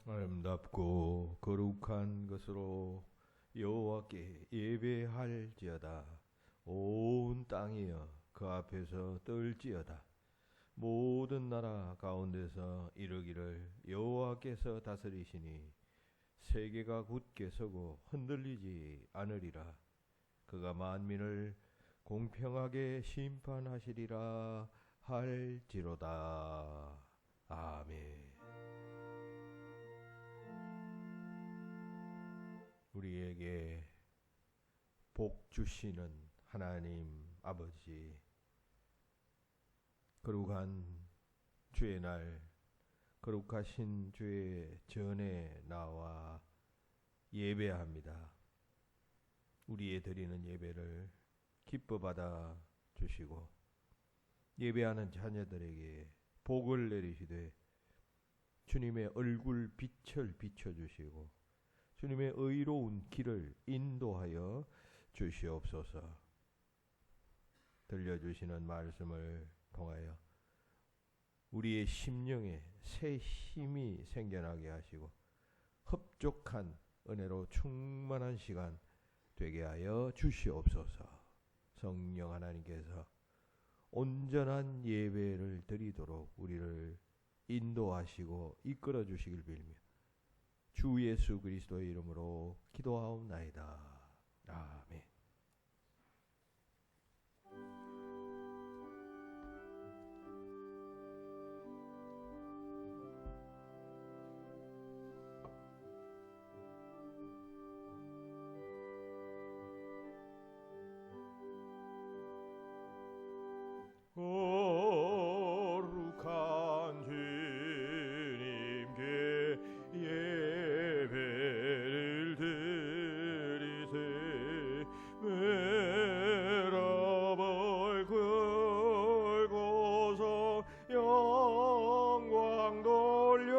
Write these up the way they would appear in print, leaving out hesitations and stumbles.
아름답고 거룩한 것으로 여호와께 예배할지어다. 온 땅이여 그 앞에서 떨지어다. 모든 나라 가운데서 이르기를 여호와께서 다스리시니 세계가 굳게 서고 흔들리지 않으리라. 그가 만민을 공평하게 심판하시리라 할지로다. 아멘. 우리에게 복 주시는 하나님 아버지, 거룩한 주의 날, 거룩하신 주의 전에 나와 예배합니다. 우리의 드리는 예배를 기뻐 받아 주시고 예배하는 자녀들에게 복을 내리시되 주님의 얼굴 빛을 비춰주시고 주님의 의로운 길을 인도하여 주시옵소서. 들려주시는 말씀을 통하여 우리의 심령에 새 힘이 생겨나게 하시고 흡족한 은혜로 충만한 시간 되게 하여 주시옵소서. 성령 하나님께서 온전한 예배를 드리도록 우리를 인도하시고 이끌어 주시길 빌며 주 예수 그리스도의 이름으로 기도하옵나이다. 아멘. 거룩한 주님께 예배를 드리세. 무릎을 꿇고서 영광 돌려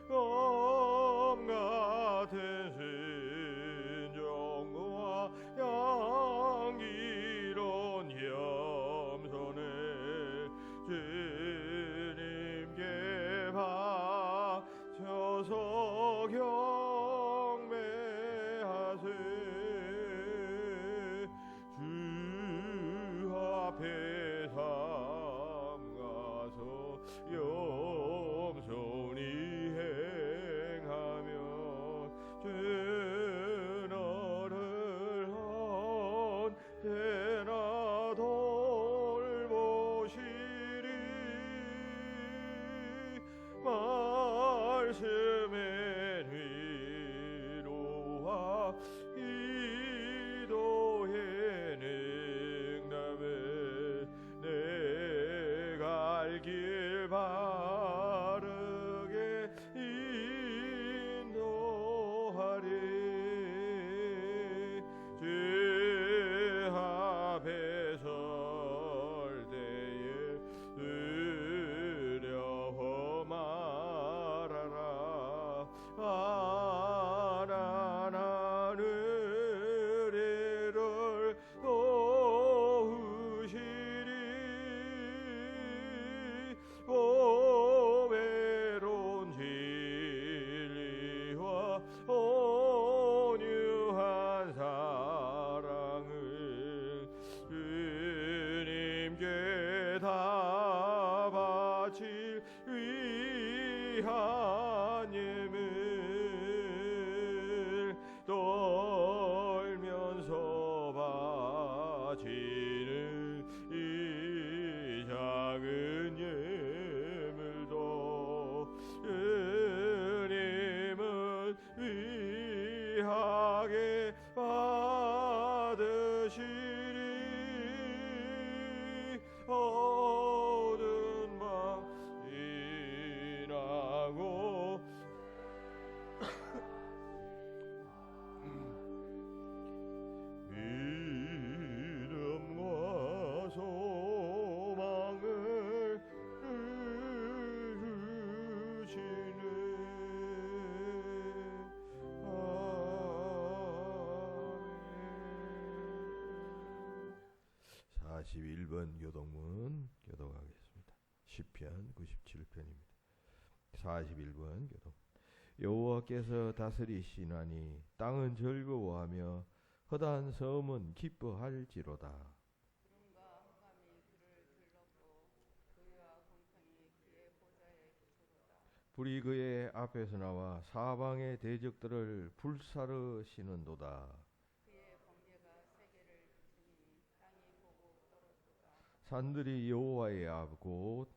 검 같은 순종과 향기로운 염소를 주님께 바쳐서 경배하세. 주 앞에 삼가서 염소니 행하며 주 너를 언제나 돌보시리. 말씀의 위로와 기도의 능담을 내가 알길 바르게 인도하리. 주 앞에 설 때에 두려워 말아라. 하늘을 도우시리. 보배로운 진리와 온유한 사랑을 주님께 다 바칠 위한 예물 떨면서 바치는 이 작은 예물도 주님은 귀하게 받으시리. 어두운 밤 지나고 믿음과 소망을 주시네. 41번 교동문 교독하겠습니다. 시편 97편입니다. 41번 교독. 여호와께서 다스리시나니 땅은 즐거워하며 허다한 섬은 기뻐할지로다. 구름과 흑암이 그를 둘렀고 그와 공평이 그의 보좌의 기초로다. 불이 그의 앞에서 나와 사방의 대적들을 불사르시는도다. 그의 번개가 세계를 비추니 땅이 보고 떨어도다. 산들이 여호와의 앞 곧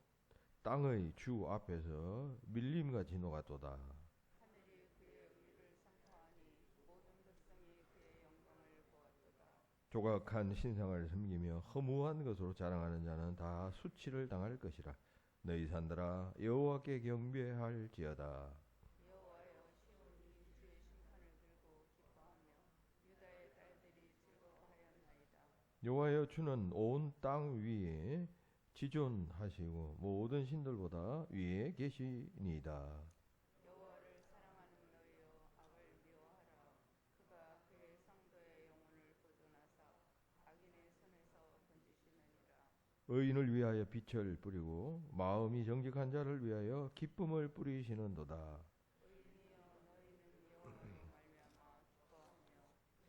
땅의 주 앞에서 밀림같이 녹았도다. 하늘이 그의 의를 선포하니 모든 백성이 그의 영광을 보았도다. 조각한 신상을 섬기며 허무한 것으로 자랑하는 자는 다 수치를 당할 것이라. 너희 산들아 여호와께 경배할지어다. 여호와여 시온이 주의 심판을 들고 기뻐하며 유다의 딸들이 즐거워하였나이다. 여호와여 주는 온 땅 위에 지존하시고 모든 신들보다 위에 계시니이다. 여호와를 사랑하는 너희여 악을 미워하라. 그가 그의 성도의 영혼을 보존하사 악인의 손에서 건지시느니라. 의인을 위하여 빛을 뿌리고 마음이 정직한 자를 위하여 기쁨을 뿌리시는도다. 의인이여 너희는 여호와로 말미암아 기뻐하며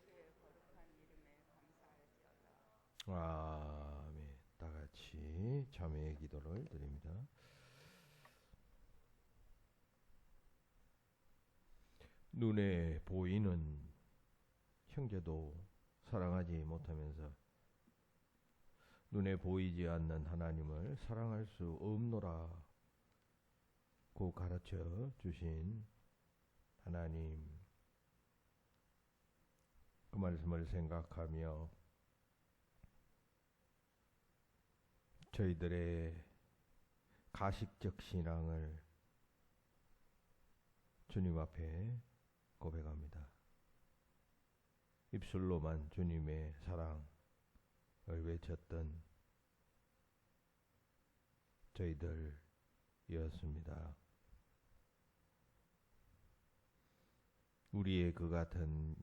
그의 거룩한 이름에 감사할지어다. 아멘. 다 같이 자매의 기도를 드립니다. 눈에 보이는 형제도 사랑하지 못하면서 눈에 보이지 않는 하나님을 사랑할 수 없노라 고 가르쳐 주신 하나님, 그 말씀을 생각하며 저희들의 가식적 신앙을 주님 앞에 고백합니다. 입술로만 주님의 사랑을 외쳤던 저희들이었습니다. 우리의 그 같은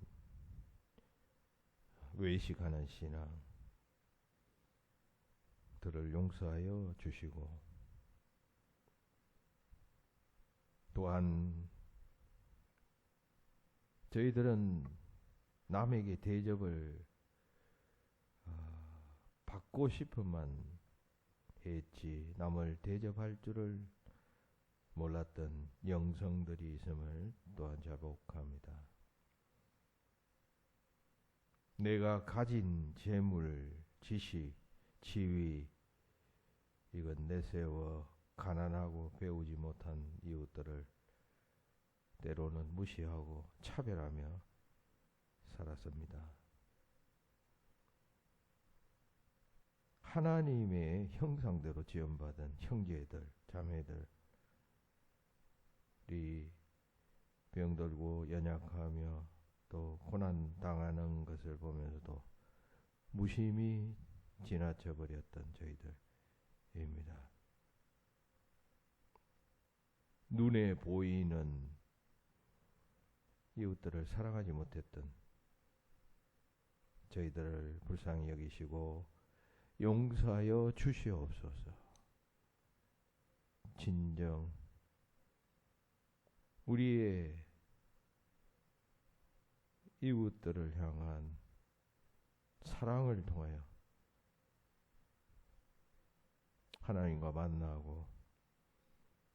외식하는 신앙들을 용서하여 주시고, 또한 저희들은 남에게 대접을 받고 싶으만 했지 남을 대접할 줄을 몰랐던 영성들이 있음을 또한 자복합니다. 내가 가진 재물, 지식, 지위, 이건 내세워 가난하고 배우지 못한 이웃들을 때로는 무시하고 차별하며 살았습니다. 하나님의 형상대로 지음받은 형제들, 자매들이 병들고 연약하며 또 고난 당하는 것을 보면서도 무심히 지나쳐 버렸던 저희들입니다. 눈에 보이는 이웃들을 사랑하지 못했던 저희들을 불쌍히 여기시고 용서하여 주시옵소서. 진정 우리의 이웃들을 향한 사랑을 통하여 하나님과 만나고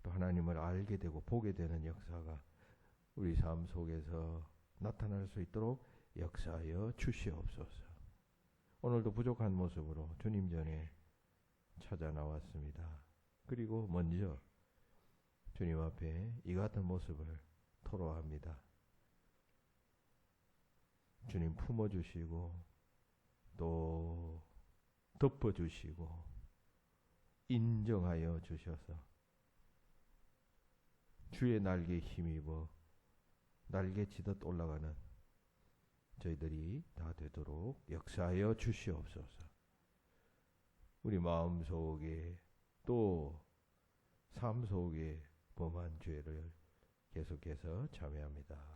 또 하나님을 알게 되고 보게 되는 역사가 우리 삶 속에서 나타날 수 있도록 역사하여 주시옵소서. 오늘도 부족한 모습으로 주님 전에 찾아 나왔습니다. 그리고 먼저 주님 앞에 이 같은 모습을 토로합니다. 주님 품어주시고 또 덮어주시고 인정하여 주셔서 주의 날개에 힘입어 날개치듯 올라가는 저희들이 다 되도록 역사하여 주시옵소서. 우리 마음속에 또 삶 속에 범한 죄를 계속해서 참회합니다.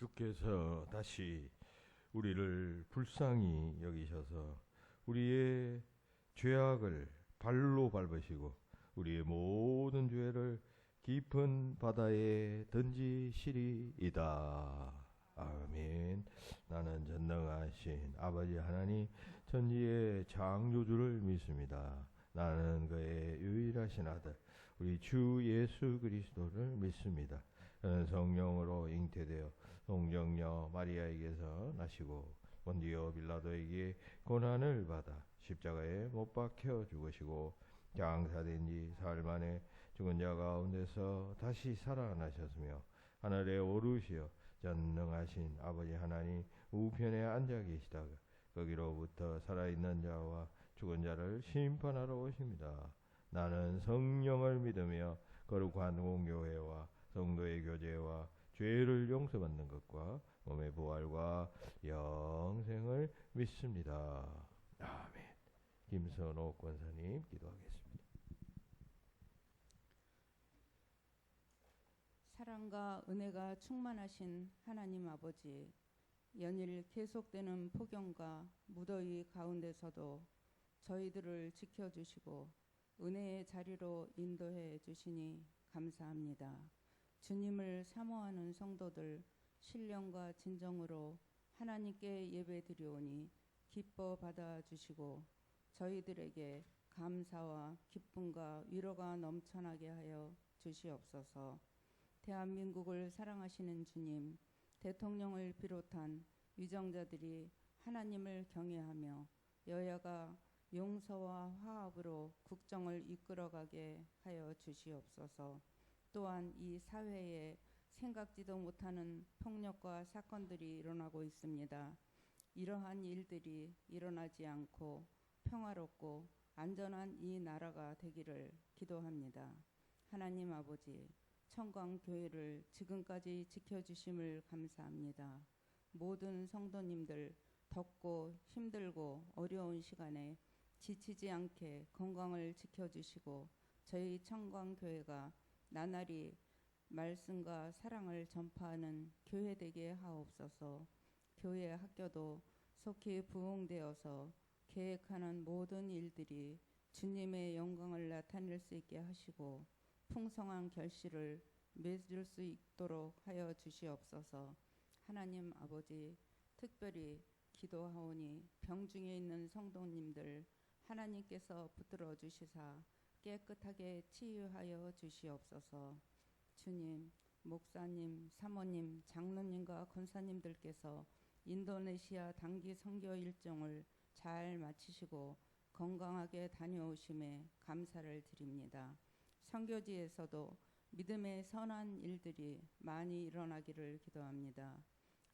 주께서 다시 우리를 불쌍히 여기셔서 우리의 죄악을 발로 밟으시고 우리의 모든 죄를 깊은 바다에 던지시리이다. 아멘. 나는 전능하신 아버지 하나님 천지의 창조주를 믿습니다. 나는 그의 유일하신 아들 우리 주 예수 그리스도를 믿습니다. 그는 성령으로 잉태되어 동정녀 마리아에게서 나시고 본디오 빌라도에게 고난을 받아 십자가에 못 박혀 죽으시고 장사된 지 사흘 만에 죽은 자 가운데서 다시 살아나셨으며 하늘에 오르시어 전능하신 아버지 하나님 우편에 앉아 계시다가 거기로부터 살아있는 자와 죽은 자를 심판하러 오십니다. 나는 성령을 믿으며 거룩한 공교회와 성도의 교제와 죄를 용서받는 것과 몸의 부활과 영생을 믿습니다. 아멘. 김선호 권사님 기도하겠습니다. 사랑과 은혜가 충만하신 하나님 아버지, 연일 계속되는 폭염과 무더위 가운데서도 저희들을 지켜주시고 은혜의 자리로 인도해 주시니 감사합니다. 주님을 사모하는 성도들 신령과 진정으로 하나님께 예배드리오니 기뻐 받아주시고 저희들에게 감사와 기쁨과 위로가 넘쳐나게 하여 주시옵소서. 대한민국을 사랑하시는 주님, 대통령을 비롯한 위정자들이 하나님을 경외하며 여야가 용서와 화합으로 국정을 이끌어가게 하여 주시옵소서. 또한 이 사회에 생각지도 못하는 폭력과 사건들이 일어나고 있습니다. 이러한 일들이 일어나지 않고 평화롭고 안전한 이 나라가 되기를 기도합니다. 하나님 아버지, 청광교회를 지금까지 지켜주심을 감사합니다. 모든 성도님들 덥고 힘들고 어려운 시간에 지치지 않게 건강을 지켜주시고 저희 청광교회가 나날이 말씀과 사랑을 전파하는 교회 되게 하옵소서. 교회 학교도 속히 부흥되어서 계획하는 모든 일들이 주님의 영광을 나타낼 수 있게 하시고 풍성한 결실을 맺을 수 있도록 하여 주시옵소서. 하나님 아버지, 특별히 기도하오니 병중에 있는 성도님들 하나님께서 붙들어 주시사 깨끗하게 치유하여 주시옵소서. 주님, 목사님, 사모님, 장로님과 권사님들께서 인도네시아 단기 선교 일정을 잘 마치시고 건강하게 다녀오심에 감사를 드립니다. 선교지에서도 믿음의 선한 일들이 많이 일어나기를 기도합니다.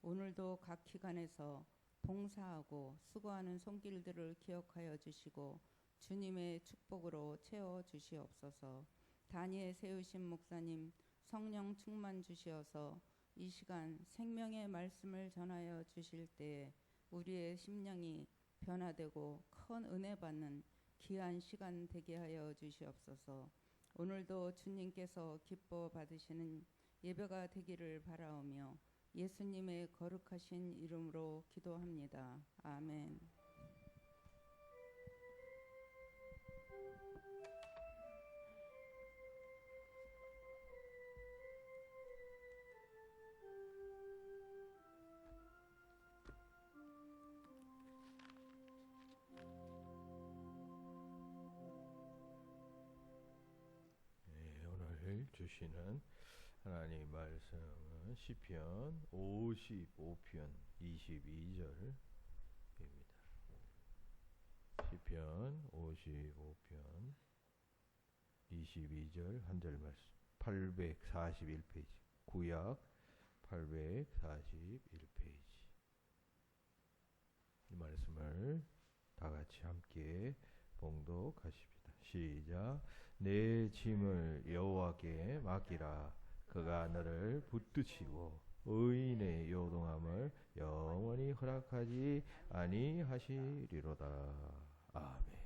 오늘도 각 기관에서 봉사하고 수고하는 손길들을 기억하여 주시고 주님의 축복으로 채워 주시옵소서. 단위에 세우신 목사님 성령 충만 주시어서 이 시간 생명의 말씀을 전하여 주실 때에 우리의 심령이 변화되고 큰 은혜 받는 귀한 시간 되게 하여 주시옵소서. 오늘도 주님께서 기뻐 받으시는 예배가 되기를 바라오며 예수님의 거룩하신 이름으로 기도합니다. 아멘. 오늘 주시는 하나님 말씀은 시편 55편 22절입니다. 시편 55편 22절 한 절 말씀 841페이지 구약 841페이지 이 말씀을 다 같이 함께 봉독하십니다. 시작. 내 짐을 여호와께 맡기라. 그가 너를 붙드시고 의인의 요동함을 영원히 허락하지 아니하시리로다. 아멘.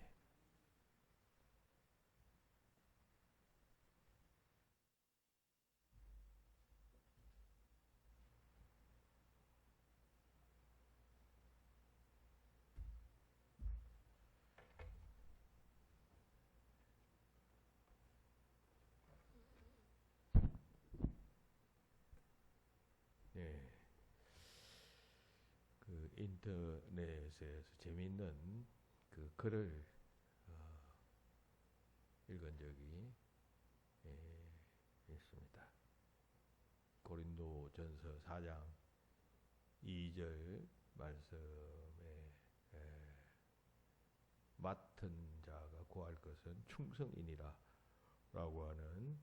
인터넷에서 재미있는 그 글을 읽은 적이 있습니다. 고린도전서 4장 2절 말씀에 맡은 자가 구할 것은 충성이니라 라고 하는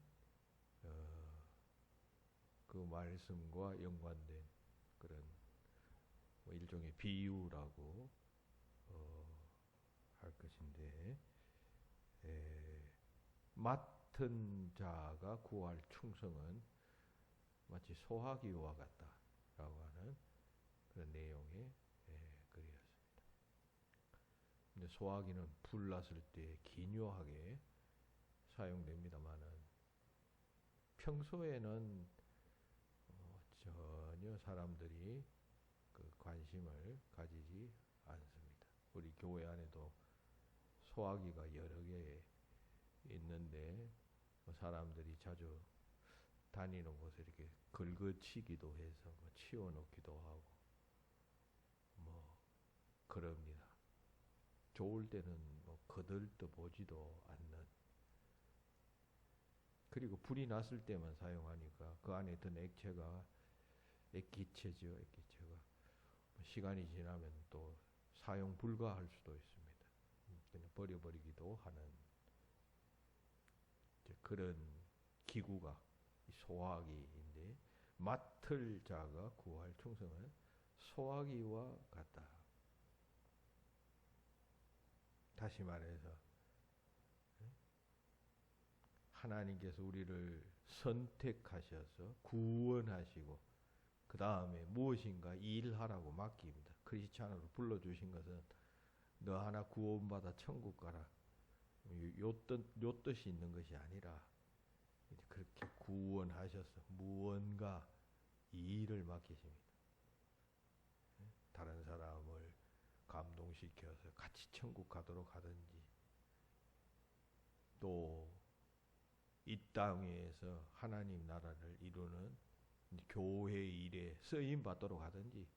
그 말씀과 연관된 그런 뭐 일종의 비유라고 할 것인데, 맡은 자가 구할 충성은 마치 소화기와 같다라고 하는 그런 내용의 글이었습니다. 근데 소화기는 불 났을 때 기묘하게 사용됩니다만은 평소에는 전혀 사람들이 그 관심을 가지지 않습니다. 우리 교회 안에도 소화기가 여러 개 있는데 사람들이 자주 다니는 곳에 이렇게 긁어치기도 해서 치워놓기도 하고 뭐 그럽니다. 좋을 때는 뭐 거들떠 보지도 않는, 그리고 불이 났을 때만 사용하니까 그 안에 든 액체가 액기체죠. 액기체가 시간이 지나면 또 사용 불가할 수도 있습니다. 그냥 버려버리기도 하는 그런 기구가 소화기인데, 맡을 자가 구할 충성은 소화기와 같다. 다시 말해서 하나님께서 우리를 선택하셔서 구원하시고 그 다음에 무엇인가 일하라고 맡깁니다. 크리스찬으로 불러주신 것은 너 하나 구원받아 천국 가라, 요 뜻이 있는 것이 아니라 그렇게 구원하셔서 무언가 일을 맡기십니다. 다른 사람을 감동시켜서 같이 천국 가도록 하든지, 또 이 땅에서 하나님 나라를 이루는 교회 일에 쓰임 받도록 하든지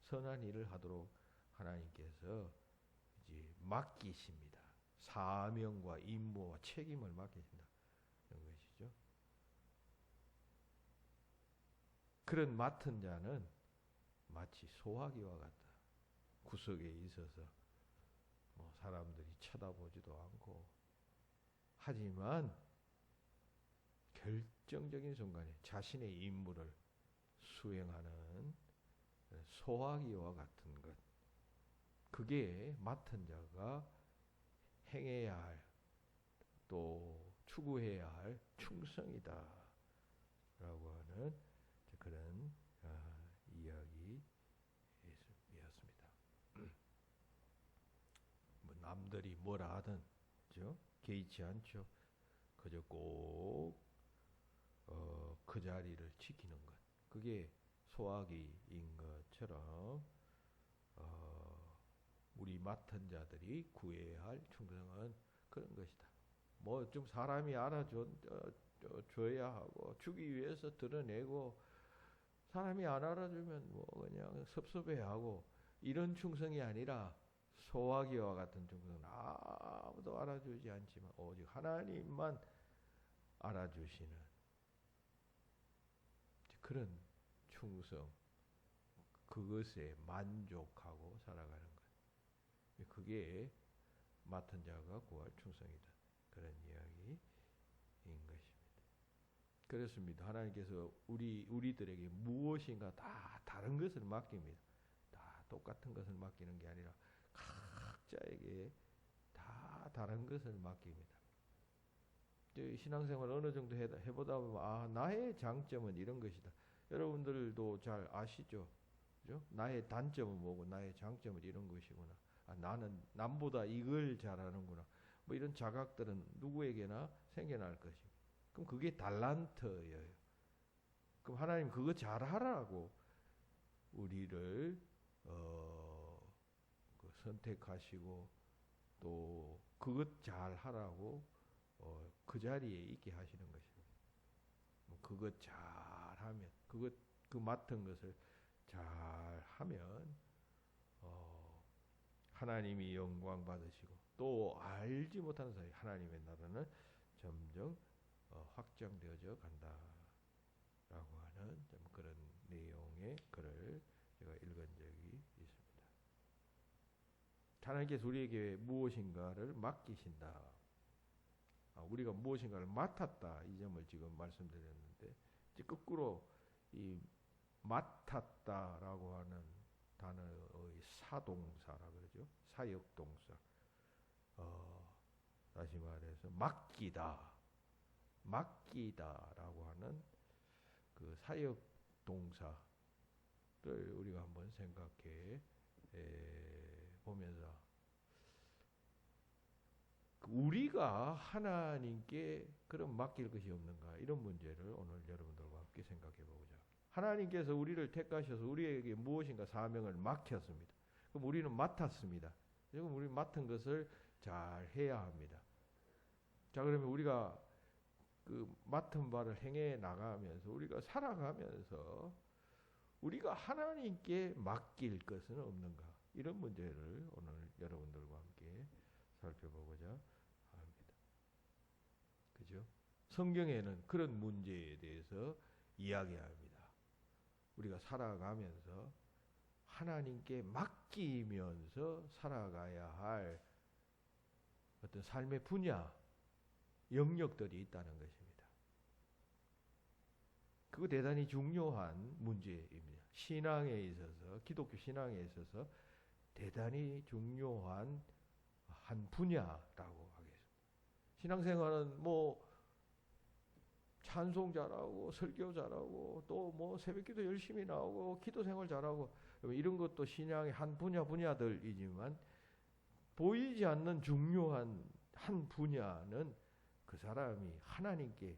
선한 일을 하도록 하나님께서 이제 맡기십니다. 사명과 임무와 책임을 맡기신다, 이런 것이죠. 그런 맡은 자는 마치 소화기와 같다. 구석에 있어서 뭐 사람들이 쳐다보지도 않고, 하지만 결정적인 순간에 자신의 임무를 수행하는 소화기와 같은 것, 그게 맡은 자가 행해야 할, 또 추구해야 할 충성이다 라고 하는 그런 이야기였습니다. 뭐 남들이 뭐라 하든 개의치 않죠. 그저 꼭 그 자리를 지키는 것, 그게 소화기인 것처럼 우리 맡은 자들이 구해야 할 충성은 그런 것이다. 뭐 좀 사람이 알아줘야 하고 주기 위해서 드러내고, 사람이 안 알아주면 뭐 그냥 섭섭해하고, 이런 충성이 아니라 소화기와 같은 충성은 아무도 알아주지 않지만 오직 하나님만 알아주시는 그런 충성, 그것에 만족하고 살아가는 것, 그게 맡은 자가 구할 충성이다, 그런 이야기인 것입니다. 그렇습니다. 하나님께서 우리들에게 무엇인가 다 다른 것을 맡깁니다. 다 똑같은 것을 맡기는 게 아니라 각자에게 다 다른 것을 맡깁니다. 신앙생활 어느 정도 해보다 보면 나의 장점은 이런 것이다. 여러분들도 잘 아시죠? 그죠? 나의 단점은 뭐고 나의 장점은 이런 것이구나. 나는 남보다 이걸 잘하는구나. 뭐 이런 자각들은 누구에게나 생겨날 것입니다. 그럼 그게 달란트예요. 그럼 하나님 그거 잘하라고 우리를 선택하시고 또 그것 잘하라고 그 자리에 있게 하시는 것입니다. 그것 잘하면, 그 맡은 것을 잘하면 하나님이 영광 받으시고 또 알지 못하는 사이 하나님의 나라는 점점 확장되어져 간다라고 하는 좀 그런 내용의 글을 제가 읽은 적이 있습니다. 하나님께서 우리에게 무엇인가를 맡기신다. 우리가 무엇인가를 맡았다. 이 점을 지금 말씀드렸는데 이제 거꾸로 이 맡았다라고 하는 단어의 사동사라 그러죠. 사역동사. 다시 말해서 맡기다라고 하는 그 사역동사를 우리가 한번 생각해 보면서 우리가 하나님께 그럼 맡길 것이 없는가 이런 문제를 오늘 여러분들과 함께 생각해 보고자. 하나님께서 우리를 택하셔서 우리에게 무엇인가 사명을 맡겼습니다. 그럼 우리는 맡았습니다. 지금 우리 맡은 것을 잘 해야 합니다. 자, 그러면 우리가 그 맡은 바를 행해 나가면서 우리가 살아가면서 우리가 하나님께 맡길 것은 없는가 이런 문제를 오늘 여러분들과 함께 살펴보고자 합니다. 그죠? 성경에는 그런 문제에 대해서 이야기합니다. 우리가 살아가면서 하나님께 맡기면서 살아가야 할 어떤 삶의 분야, 영역들이 있다는 것입니다. 그거 대단히 중요한 문제입니다. 신앙에 있어서, 기독교 신앙에 있어서 대단히 중요한 한 분야라고 하겠습니다. 신앙생활은 뭐 찬송 잘하고 설교 잘하고 또 뭐 새벽기도 열심히 나오고 기도생활 잘하고 이런 것도 신앙의 한 분야들이지만 보이지 않는 중요한 한 분야는 그 사람이 하나님께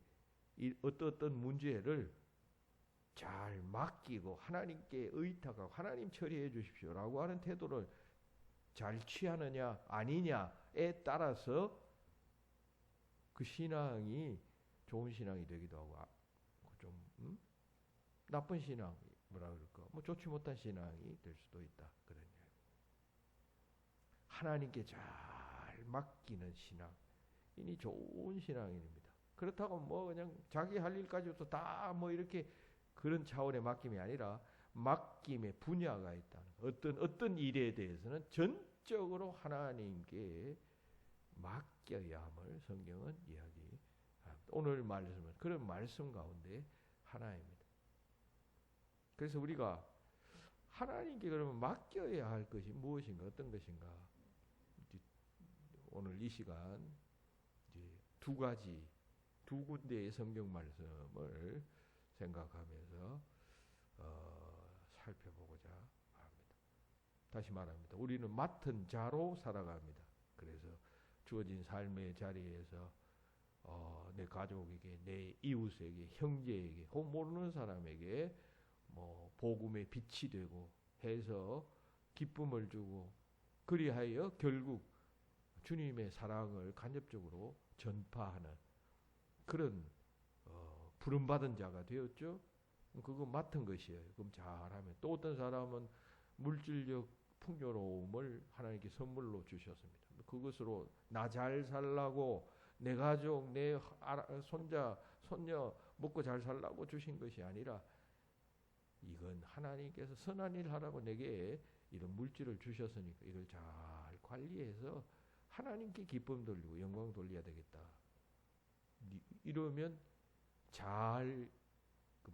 어떤 문제를 잘 맡기고 하나님께 의탁하고 하나님 처리해 주십시오라고 하는 태도를 잘 취하느냐 아니냐에 따라서 그 신앙이 좋은 신앙이 되기도 하고 좀 나쁜 신앙 뭐라 그럴까 뭐 좋지 못한 신앙이 될 수도 있다 그런 이야기. 하나님께 잘 맡기는 신앙이 좋은 신앙인입니다. 그렇다고 뭐 그냥 자기 할 일까지부터 다 뭐 이렇게 그런 차원의 맡김이 아니라 맡김의 분야가 있다는 어떤 일에 대해서는 전적으로 하나님께 맡겨야 함을 성경은 이야기합니다. 오늘 말씀은 그런 말씀 가운데 하나입니다. 그래서 우리가 하나님께 그러면 맡겨야 할 것이 무엇인가 어떤 것인가 오늘 이 시간 이제 두 군데의 성경 말씀을 생각하면서 살펴보고자 합니다. 다시 말합니다. 우리는 맡은 자로 살아갑니다. 그래서 주어진 삶의 자리에서 내 가족에게, 내 이웃에게, 형제에게, 혹 모르는 사람에게 뭐 복음의 빛이 되고 해서 기쁨을 주고 그리하여 결국 주님의 사랑을 간접적으로 전파하는 그런 부름받은 자가 되었죠. 그거 맡은 것이에요. 그럼 잘하면 또 어떤 사람은 물질적 풍요로움을 하나님께 선물로 주셨습니다. 그것으로 나 잘 살라고 내 가족, 내 손자, 손녀 먹고 잘 살라고 주신 것이 아니라 이건 하나님께서 선한 일 하라고 내게 이런 물질을 주셨으니까 이걸 잘 관리해서 하나님께 기쁨 돌리고 영광 돌려야 되겠다. 이러면 잘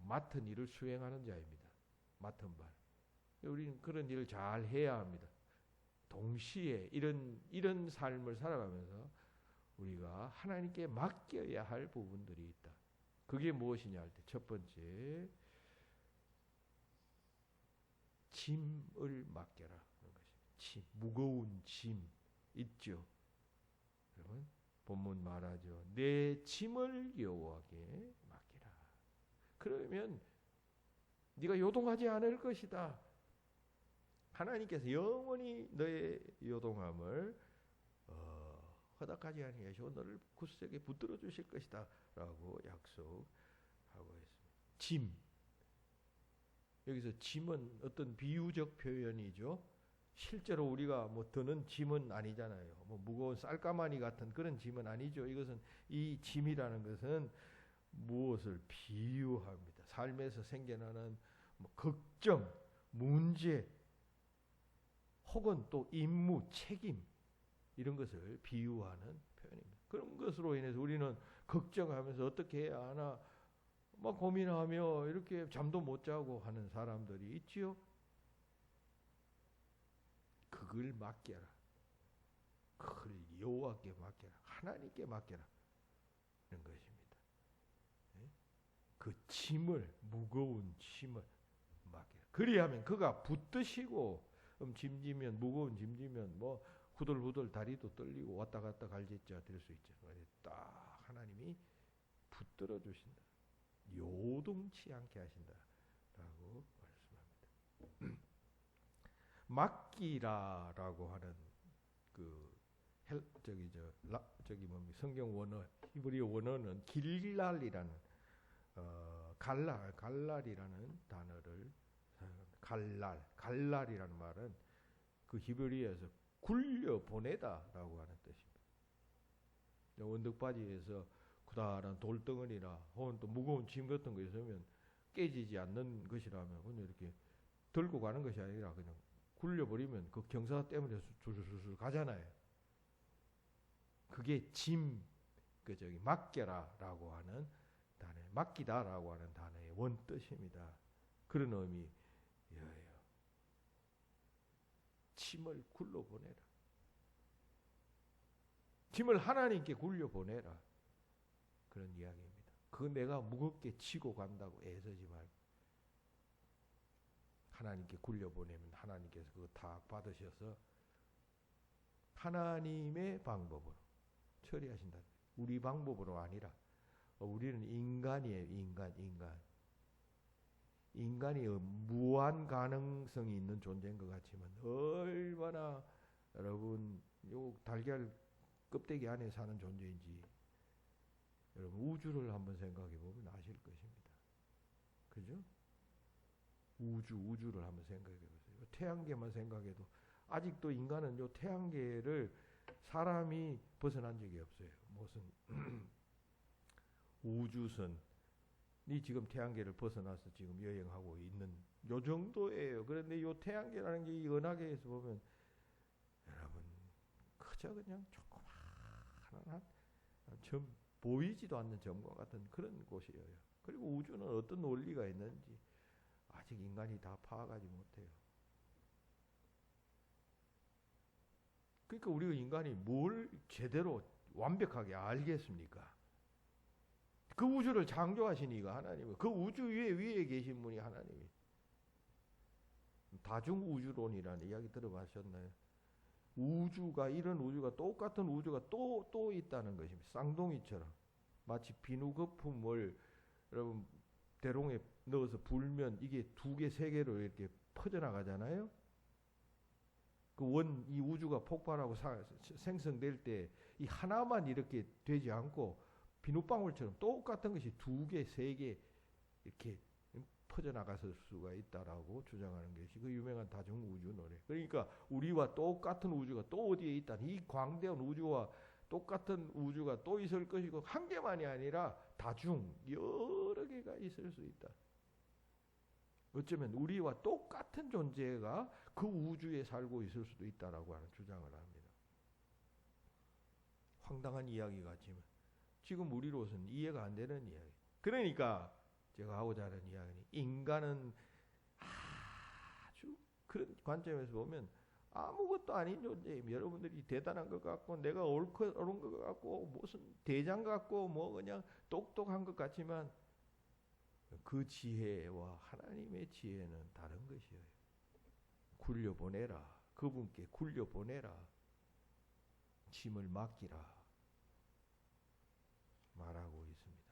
맡은 일을 수행하는 자입니다. 맡은 바. 우리는 그런 일을 잘 해야 합니다. 동시에 이런 삶을 살아가면서 우리가 하나님께 맡겨야 할 부분들이 있다. 그게 무엇이냐 할 때 첫 번째 짐을 맡겨라 하는 것입니다. 무거운 짐 있죠. 여러분 본문 말하죠. 내 짐을 여호와께 맡기라. 그러면 네가 요동하지 않을 것이다. 하나님께서 영원히 너의 요동함을 허락하지 아니하시고 너를 굳세게 붙들어 주실 것이다 라고 약속하고 있습니다. 짐. 여기서 짐은 어떤 비유적 표현이죠. 실제로 우리가 뭐 드는 짐은 아니잖아요. 뭐 무거운 쌀가마니 같은 그런 짐은 아니죠. 이것은 이 짐이라는 것은 무엇을 비유합니다. 삶에서 생겨나는 뭐 걱정, 문제, 혹은 또 임무, 책임 이런 것을 비유하는 표현입니다. 그런 것으로 인해서 우리는 걱정하면서 어떻게 해야 하나 막 고민하며 이렇게 잠도 못 자고 하는 사람들이 있지요. 그걸 맡겨라. 그걸 여호와께 맡겨라. 하나님께 맡겨라. 이런 것입니다. 그 짐을, 무거운 짐을 맡겨라. 그리하면 그가 붙드시고 짐지면, 무거운 짐지면 뭐 후들후들 다리도 떨리고 왔다 갔다 갈짓자 될 수 있죠. 딱 하나님이 붙들어 주신다. 요동치 않게 하신다라고 말씀합니다. 맡기라라고 하는 그 저기 뭡니까 성경 원어 히브리어 원어는 길랄이라는 갈랄이라는 단어를 사용합니다. 갈랄이라는 말은 그 히브리어에서 굴려 보내다라고 하는 뜻입니다. 원덕바지에서 구다란 돌덩어리나 혹은 또 무거운 짐 같은 거 있으면 깨지지 않는 것이라면 그냥 이렇게 들고 가는 것이 아니라 그냥 굴려버리면 그 경사 때문에 술술술 가잖아요. 그게 짐, 그 저기 맡겨라라고 하는 단어, 맡기다라고 하는 단어의 원뜻입니다. 그런 의미예요. 짐을 굴려보내라. 짐을 하나님께 굴려보내라. 그런 이야기입니다. 그 내가 무겁게 지고 간다고 애쓰지 말고 하나님께 굴려보내면 하나님께서 그거 다 받으셔서 하나님의 방법으로 처리하신다. 우리 방법으로 아니라 우리는 인간이에요. 인간이 무한 가능성이 있는 존재인 것 같지만 얼마나 여러분 요 달걀 껍데기 안에 사는 존재인지 여러분 우주를 한번 생각해 보면 아실 것입니다. 그죠? 우주를 한번 생각해 보세요. 태양계만 생각해도 아직도 인간은 요 태양계를 사람이 벗어난 적이 없어요. 무슨 우주선이 지금 태양계를 벗어나서 지금 여행하고 있는 요 정도예요. 그런데 요 태양계라는 게 이 은하계에서 보면 여러분 그저 그냥 조그마한 점 보이지도 않는 점과 같은 그런 곳이에요. 그리고 우주는 어떤 원리가 있는지 아직 인간이 다 파악하지 못해요. 그러니까 우리가 인간이 뭘 제대로 완벽하게 알겠습니까? 그 우주를 창조하신 이가 하나님이고 그 우주 위에 계신 분이 하나님이. 다중우주론이라는 이야기 들어보셨나요? 우주가 이런 우주가 똑같은 우주가 또 있다는 것입니다. 쌍둥이처럼 마치 비누 거품을 여러분 대롱에 넣어서 불면 이게 2개, 3개로 이렇게 퍼져나가잖아요. 이 우주가 폭발하고 생성될 때 이 하나만 이렇게 되지 않고 비누방울처럼 똑같은 것이 2개, 3개 이렇게 퍼져나갔을 수가 있다라고 주장하는 것이 그 유명한 다중우주 노래. 그러니까 우리와 똑같은 우주가 또 어디에 있다. 이 광대한 우주와 똑같은 우주가 또 있을 것이고 한 개만이 아니라 다중 여러 개가 있을 수 있다. 어쩌면 우리와 똑같은 존재가 그 우주에 살고 있을 수도 있다라고 하는 주장을 합니다. 황당한 이야기 같지만 지금 우리로서는 이해가 안 되는 이야기. 그러니까 제가 하고자 하는 이야기는 인간은 아주 그런 관점에서 보면 아무것도 아닌 존재입니다. 여러분들이 대단한 것 같고 내가 옳은 것 같고 무슨 대장 같고 뭐 그냥 똑똑한 것 같지만 그 지혜와 하나님의 지혜는 다른 것이에요. 굴려보내라. 그분께 굴려보내라. 짐을 맡기라. 말하고 있습니다.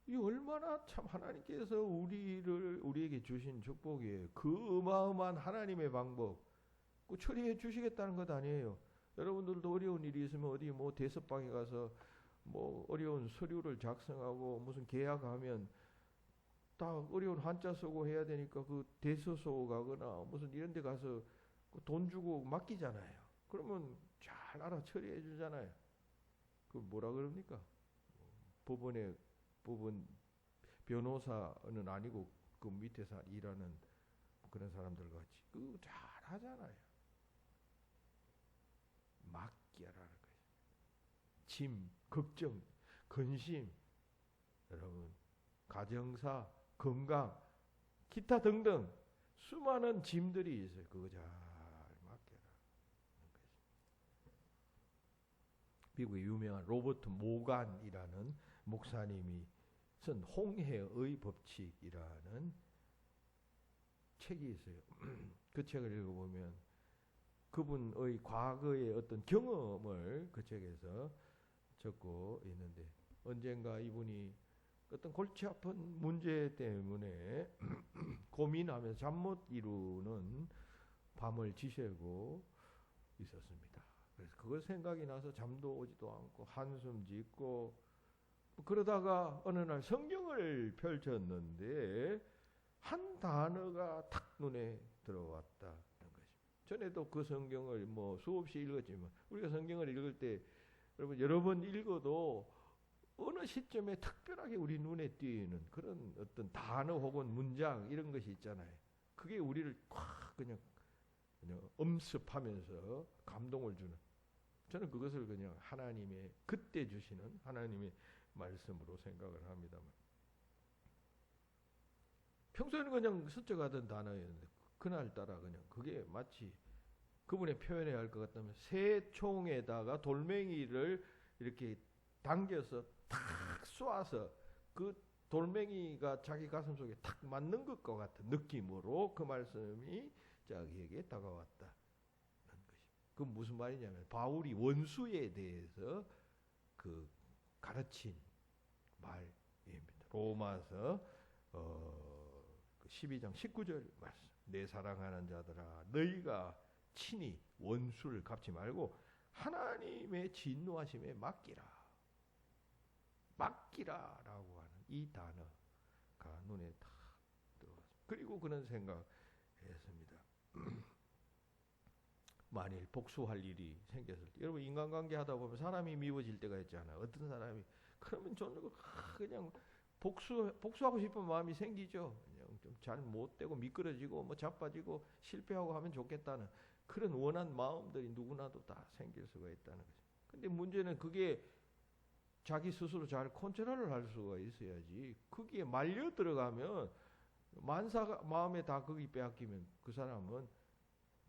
이 얼마나 참 하나님께서 우리에게 주신 축복이에요. 그 어마어마한 하나님의 방법 그 처리해 주시겠다는 것 아니에요. 여러분들도 어려운 일이 있으면 어디 뭐 대서방에 가서 뭐 어려운 서류를 작성하고 무슨 계약하면 다 어려운 한자 쓰고 해야 되니까 그 대서소 가거나 무슨 이런 데 가서 돈 주고 맡기잖아요. 그러면 잘 알아 처리해 주잖아요. 그 뭐라 그럽니까? 법원 변호사는 아니고 그 밑에서 일하는 그런 사람들 같이 그거 잘 하잖아요. 맡겨라는 거예요. 짐, 걱정, 근심, 여러분 가정사, 건강, 기타 등등 수많은 짐들이 있어요. 그거 잘 맡겨라. 미국의 유명한 로버트 모간이라는 목사님이 쓴 홍해의 법칙이라는 책이 있어요. 그 책을 읽어보면 그분의 과거의 어떤 경험을 그 책에서 적고 있는데 언젠가 이분이 어떤 골치 아픈 문제 때문에 고민하면서 잠 못 이루는 밤을 지새고 있었습니다. 그래서 그걸 생각이 나서 잠도 오지도 않고 한숨 짓고 그러다가 어느 날 성경을 펼쳤는데 한 단어가 탁 눈에 들어왔다는 것입니다. 전에도 그 성경을 뭐 수없이 읽었지만 우리가 성경을 읽을 때 여러분 여러 번 읽어도 어느 시점에 특별하게 우리 눈에 띄는 그런 어떤 단어 혹은 문장 이런 것이 있잖아요. 그게 우리를 콱 그냥 엄습하면서 감동을 주는 저는 그것을 그냥 하나님의 그때 주시는 하나님의 말씀으로 생각을 합니다만 평소에는 그냥 스쳐가던 단어였는데 그날따라 그냥 그게 마치 그분의 표현해야 할 것 같다면 새 총에다가 돌멩이를 이렇게 당겨서 탁 쏘아서 그 돌멩이가 자기 가슴 속에 탁 맞는 것과 같은 느낌으로 그 말씀이 자기에게 다가왔다는 것이. 그 무슨 말이냐면 바울이 원수에 대해서 그 가르친 말입니다. 로마서 12장 19절 말씀. 내 사랑하는 자들아 너희가 친히 원수를 갚지 말고 하나님의 진노하심에 맡기라라고 하는 이 단어가 눈에 탁 들어왔습니다. 그리고 그런 생각했습니다. 만일 복수할 일이 생겼을 때 여러분 인간관계 하다 보면 사람이 미워질 때가 있잖아요. 어떤 사람이 그러면 저는 그냥 복수하고 싶은 마음이 생기죠. 그냥 좀 잘 못되고 미끄러지고 뭐 자빠지고 실패하고 하면 좋겠다는 그런 원한 마음들이 누구나도 다 생길 수가 있다는 거죠. 근데 문제는 그게 자기 스스로 잘 컨트롤을 할 수가 있어야지. 거기에 말려 들어가면 만사가 마음에 다 거기 빼앗기면 그 사람은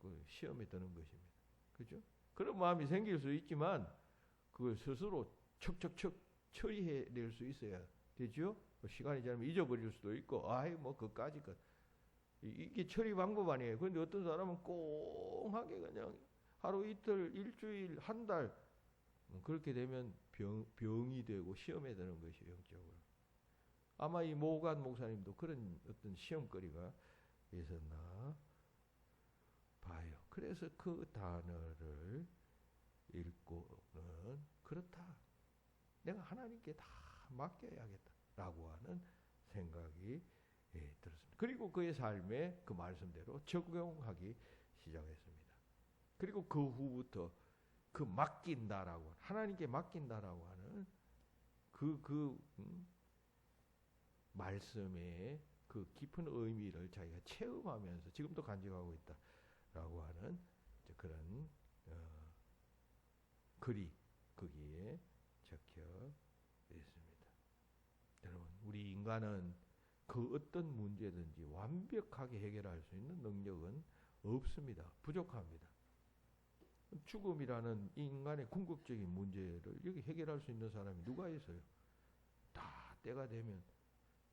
그 시험에 드는 것입니다. 그죠? 그런 마음이 생길 수 있지만 그걸 스스로 척척척 처리해낼 수 있어야 되죠. 시간이 지나면 잊어버릴 수도 있고, 뭐 그까짓 것. 이게 처리 방법 아니에요. 그런데 어떤 사람은 꽁하게 그냥 하루 이틀, 일주일, 한 달 그렇게 되면 병이 되고 시험에 드는 것이 영적으로. 아마 이 모간 목사님도 그런 어떤 시험거리가 있었나 봐요. 그래서 그 단어를 읽고는 그렇다. 내가 하나님께 다 맡겨야겠다라고 하는 생각이 들었습니다. 그리고 그의 삶에 그 말씀대로 적용하기 시작했습니다. 그리고 그 후부터 그 맡긴다라고 하나님께 맡긴다라고 하는 그 말씀의 그 깊은 의미를 자기가 체험하면서 지금도 간직하고 있다라고 하는 그런 글이 거기에 적혀 있습니다. 여러분, 우리 인간은 그 어떤 문제든지 완벽하게 해결할 수 있는 능력은 없습니다. 부족합니다. 죽음이라는 인간의 궁극적인 문제를 여기 해결할 수 있는 사람이 누가 있어요? 다 때가 되면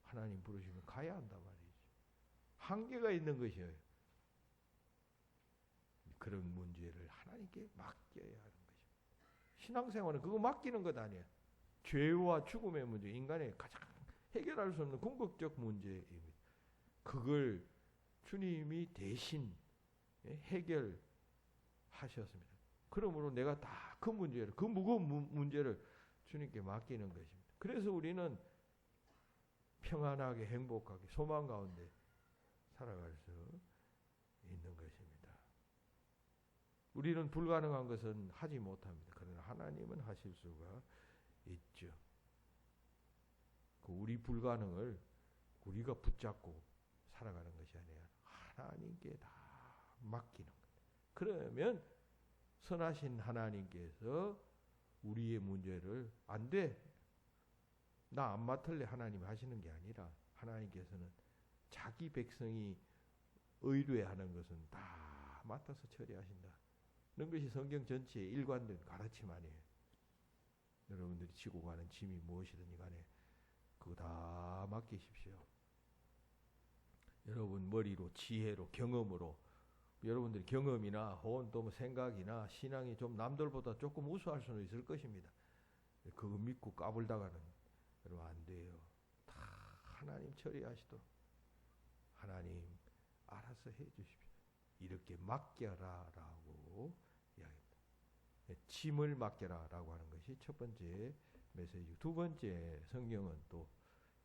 하나님 부르시면 가야 한단 말이죠. 한계가 있는 것이에요. 그런 문제를 하나님께 맡겨야 하는 것입니다. 신앙생활은 그거 맡기는 것 아니에요. 죄와 죽음의 문제, 인간의 가장 해결할 수 없는 궁극적 문제입니다. 그걸 주님이 대신 해결하셨습니다. 그러므로 내가 다 그 문제를, 그 무거운 문제를 주님께 맡기는 것입니다. 그래서 우리는 평안하게 행복하게 소망 가운데 살아갈 수 있는 것입니다. 우리는 불가능한 것은 하지 못합니다. 그러나 하나님은 하실 수가 있죠. 그 우리 불가능을 우리가 붙잡고 살아가는 것이 아니라 하나님께 다 맡기는 거예요. 그러면 선하신 하나님께서 우리의 문제를 안 돼. 나 안 맡을래 하나님 하시는 게 아니라 하나님께서는 자기 백성이 의뢰하는 것은 다 맡아서 처리하신다. 이런 것이 성경 전체의 일관된 가르침 아니에요. 여러분들이 지고 가는 짐이 무엇이든지 간에 그거 다 맡기십시오. 여러분 머리로, 지혜로, 경험으로 여러분들이 경험이나 혹은 또 생각이나 신앙이 좀 남들보다 조금 우수할 수는 있을 것입니다. 그거 믿고 까불다가는 여러분 안 돼요. 다 하나님 처리하시도록 하나님 알아서 해주십시오. 이렇게 맡겨라라고 이야기합니다. 짐을 맡겨라라고 하는 것이 첫 번째 메시지. 두 번째 성경은 또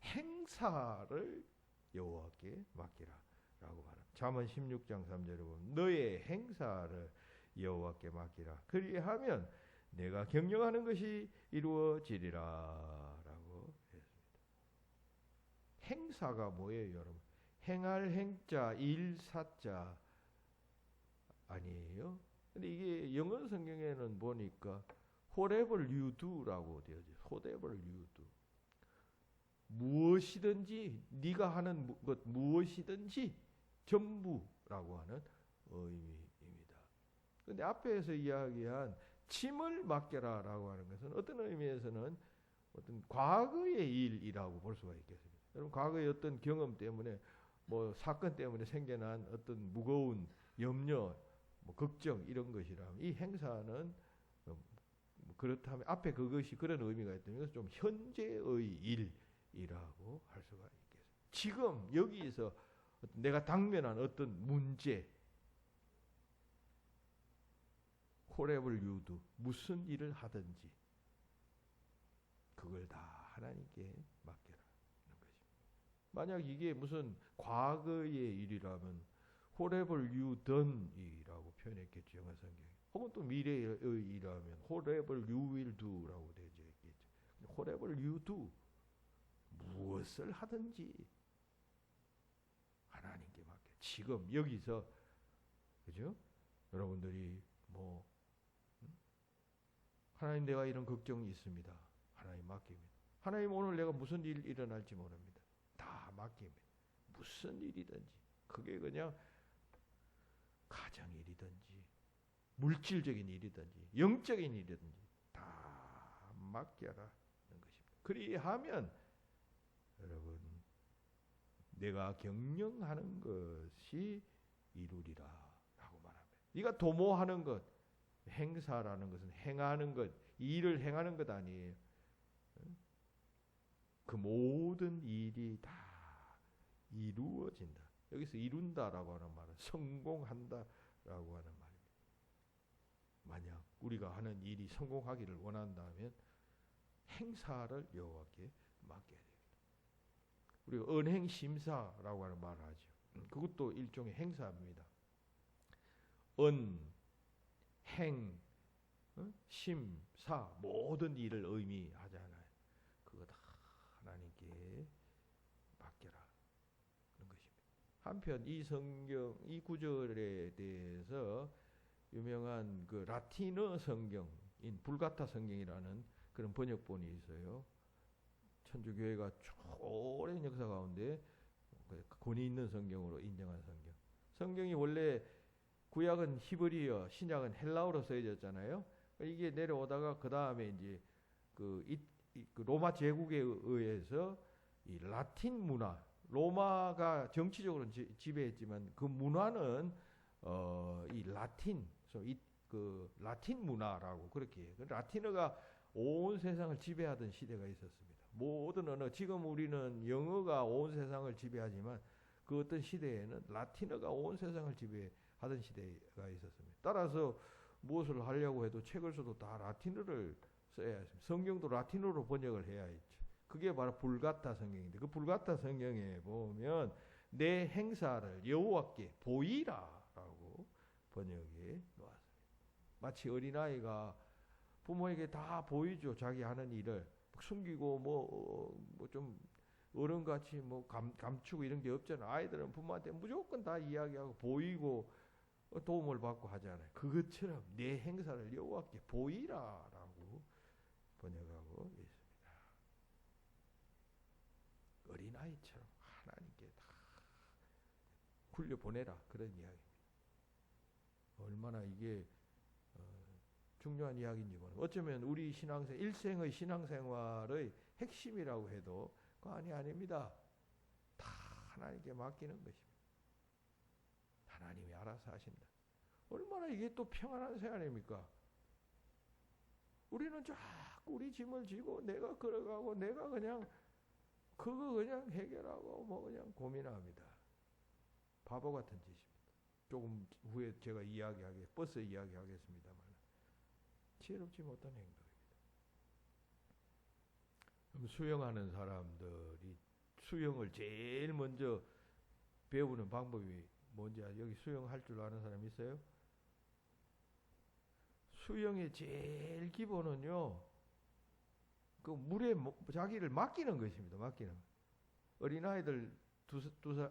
행사를 여호와께 맡기라라고 말합니다. 잠언 16장 3절에 보면 너의 행사를 여호와께 맡기라. 그리하면 내가 경영하는 것이 이루어지리라라고 했습니다. 행사가 뭐예요, 여러분? 행할 행자, 일사자 아니에요? 근데 이게 영어 성경에는 보니까 whatever you do라고 되어 있어요. whatever you do. 무엇이든지 네가 하는 것 무엇이든지 전부라고 하는 의미입니다. 근데 앞에서 이야기한 짐을 맡겨라라고 하는 것은 어떤 의미에서는 어떤 과거의 일이라고 볼 수가 있겠습니다. 여러분 과거의 어떤 경험 때문에 뭐 사건 때문에 생겨난 어떤 무거운 염려, 뭐 걱정 이런 것이라면 이 행사는 그렇다면 앞에 그것이 그런 의미가 있다면 좀 현재의 일이라고 할 수가 있겠습니다. 지금 여기서 내가 당면한 어떤 문제, whatever you do, 무슨 일을 하든지 그걸 다 하나님께 맡겨라 하는 것입니다. 만약 이게 무슨 과거의 일이라면 whatever you done이라고 표현했겠죠, 영어 성경에. 혹은 또 미래의 일이라면 whatever you will do라고 되어 있겠죠. whatever you do, 무엇을 하든지 하나님께 맡겨. 지금 여기서 그죠? 여러분들이 뭐 하나님 내가 이런 걱정이 있습니다. 하나님 맡깁니다. 하나님 오늘 내가 무슨 일 일어날지 모릅니다. 다 맡깁니다. 무슨 일이든지 그게 그냥 가정일이든지 물질적인 일이든지 영적인 일이든지 다 맡겨라는 것입니다. 그리하면 여러분 내가 경영하는 것이 이루리라 라고 말합니다. 네가 도모하는 것, 행사라는 것은 행하는 것, 일을 행하는 것 아니에요. 그 모든 일이 다 이루어진다. 여기서 이룬다라고 하는 말은 성공한다라고 하는 말입니다. 만약 우리가 하는 일이 성공하기를 원한다면 행사를 여호와께 맡겨야 됩니다. 우리가 은행심사라고 하는 말을 하죠. 그것도 일종의 행사입니다. 행, 심, 사 모든 일을 의미하잖아요. 그거 다 하나님께 맡겨라 그런 것입니다. 한편 이 성경 이 구절에 대해서 유명한 그 라틴어 성경인 불가타 성경이라는 그런 번역본이 있어요. 천주교회가 오랜 역사 가운데 권위 있는 성경으로 인정한 성경. 성경이 원래 구약은 히브리어, 신약은 헬라어로 쓰여졌잖아요. 이게 내려오다가 그 다음에 이제 그 로마 제국에 의해서 이 라틴 문화, 로마가 정치적으로는 지배했지만 그 문화는 이 라틴, 그 라틴 문화라고 그렇게 해요. 라틴어가 온 세상을 지배하던 시대가 있었습니다. 모든 언어, 지금 우리는 영어가 온 세상을 지배하지만 그 어떤 시대에는 라틴어가 온 세상을 지배하던 시대가 있었습니다. 따라서 무엇을 하려고 해도 책을 써도 다 라틴어를 써야 했습니다. 성경도 라틴어로 번역을 해야 했죠. 그게 바로 불가타 성경인데 그 불가타 성경에 보면 내 행사를 여호와께 보이라라고 번역해 놓았습니다. 마치 어린아이가 부모에게 다 보이죠. 자기 하는 일을 숨기고 뭐 좀 어른같이 뭐 감추고 이런 게 없잖아. 아이들은 부모한테 무조건 다 이야기하고 보이고 도움을 받고 하잖아요. 그것처럼 내 행사를 여호와께 보이라라고 번역하고 있습니다. 어린아이처럼 하나님께 다 굴려보내라, 그런 이야기입니다. 얼마나 이게 중요한 이야기인지 모르겠어요. 어쩌면 우리 일생의 신앙생활의 핵심이라고 해도 아닙니다. 다 하나님께 맡기는 것입니다. 하나님이 알아서 하신다. 얼마나 이게 또 평안한 생활입니까? 우리는 자꾸 우리 짐을 지고 내가 걸어가고 내가 그냥 그거 그냥 해결하고 뭐 그냥 고민합니다. 바보 같은 짓입니다. 조금 후에 제가 버스 이야기하겠습니다만 지혜롭지 못한 행동입니다. 그럼 수영하는 사람들이 수영을 제일 먼저 배우는 방법이 뭔지 여기 수영할 줄 아는 사람 있어요? 수영의 제일 기본은요, 그 물에 자기를 맡기는 것입니다. 맡기는. 어린아이들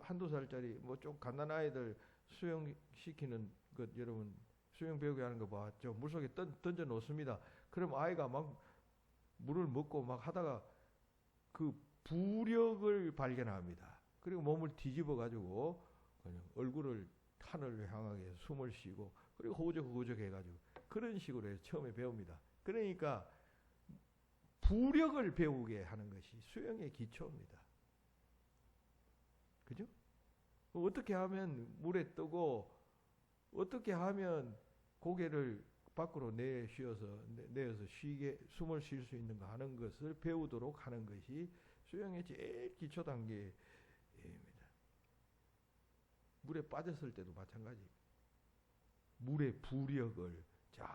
한두 살짜리 뭐 좀 갓난 아이들 수영시키는 것 여러분 수영 배우게 하는 거 봤죠? 물속에 던져 놓습니다. 그럼 아이가 막 물을 먹고 막 하다가 그 부력을 발견합니다. 그리고 몸을 뒤집어 가지고 그냥 얼굴을 하늘을 향하게 해서 숨을 쉬고 그리고 호적 해가지고 그런 식으로 해서 처음에 배웁니다. 그러니까 부력을 배우게 하는 것이 수영의 기초입니다. 그죠? 어떻게 하면 물에 뜨고 어떻게 하면 고개를 밖으로 내어서 쉬게 숨을 쉴 수 있는가 하는 것을 배우도록 하는 것이 수영의 제일 기초 단계입니다. 물에 빠졌을 때도 마찬가지입니다. 물의 부력을 잘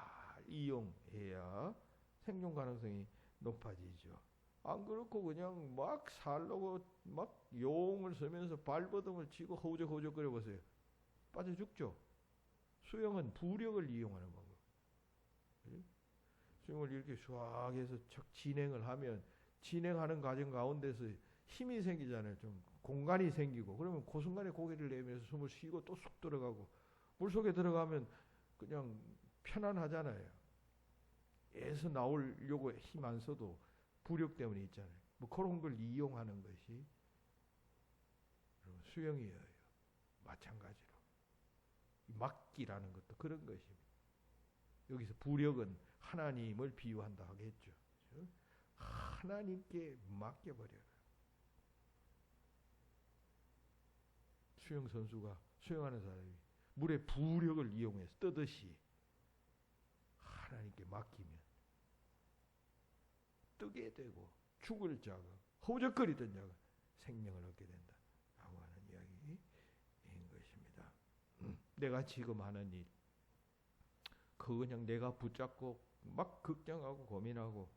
이용해야 생존 가능성이 높아지죠. 안 그렇고 그냥 막 살려고 막 용을 쓰면서 발버둥을 치고 허우적허우적 거려보세요. 빠져 죽죠. 수영은 부력을 이용하는 방법. 수영을 이렇게 쫙 해서 진행을 하면 진행하는 과정 가운데서 힘이 생기잖아요. 좀 공간이 생기고 그러면 그 순간에 고개를 내면서 숨을 쉬고 또 쑥 들어가고 물속에 들어가면 그냥 편안하잖아요. 애서 나오려고 힘 안 써도 부력 때문에 있잖아요. 뭐 그런 걸 이용하는 것이 수영이에요. 마찬가지로 맡기라는 것도 그런 것입니다. 여기서 부력은 하나님을 비유한다 하겠죠. 하나님께 맡겨버려라. 수영 선수가 수영하는 사람이 물의 부력을 이용해서 뜨듯이 하나님께 맡기면 뜨게 되고 죽을 자가 허우적거리던 자가 생명을 얻게 된다 라고 하는 이야기인 것입니다. 내가 지금 하는 일 그거 그냥 내가 붙잡고 막 걱정하고 고민하고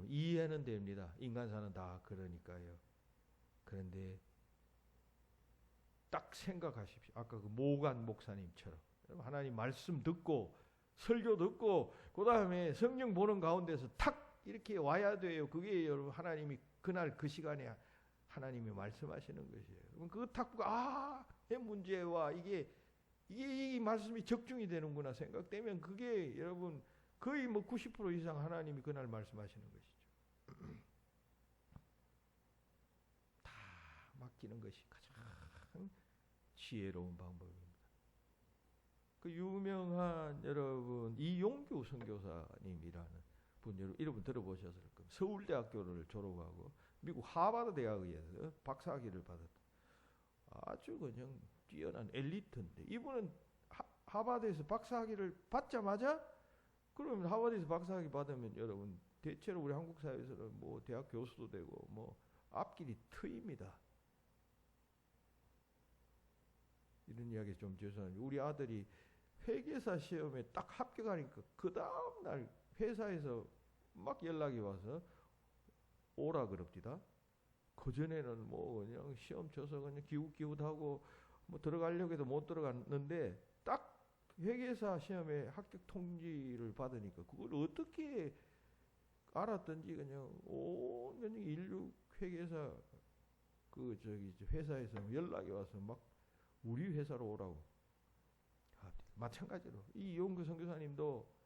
이해는 됩니다. 인간사는 다 그러니까요. 그런데 딱 생각하십시오. 아까 그 모간 목사님처럼 하나님 말씀 듣고 설교 듣고 그 다음에 성경 보는 가운데서 탁 이렇게 와야 돼요. 그게 여러분 하나님이 그날 그 시간에 하나님이 말씀하시는 것이에요. 그럼 그거 탁 보고 내 문제와 이게 이 말씀이 적중이 되는구나 생각되면 그게 여러분 거의 뭐 90% 이상 하나님이 그날 말씀하시는 것이죠. 다 맡기는 것이 가장 지혜로운 방법입니다. 그 유명한 여러분 이용규 선교사님이라는 분 여러분 들어보셨을 겁니다. 서울대학교를 졸업하고 미국 하버드 대학에서 박사학위를 받았다. 아주 그냥 뛰어난 엘리트인데 이분은 하버드에서 박사학위를 받자마자 그러면 하버드에서 박사학위 받으면 여러분 대체로 우리 한국 사회에서는 뭐 대학 교수도 되고 뭐 앞길이 트입니다. 이런 이야기 좀 죄송합니다. 우리 아들이 회계사 시험에 딱 합격하니까 그 다음 날 회사에서 막 연락이 와서 오라 그럽디다. 그 전에는 뭐 그냥 시험 쳐서 그냥 기웃기웃하고 뭐 들어가려고 해도 못 들어갔는데 딱 회계사 시험에 합격 통지를 받으니까 그걸 어떻게 알았든지 그냥 온 그냥 인류 회계사 그 저기 회사에서 연락이 와서 막 우리 회사로 오라고. 마찬가지로 이 이용규 선교사님도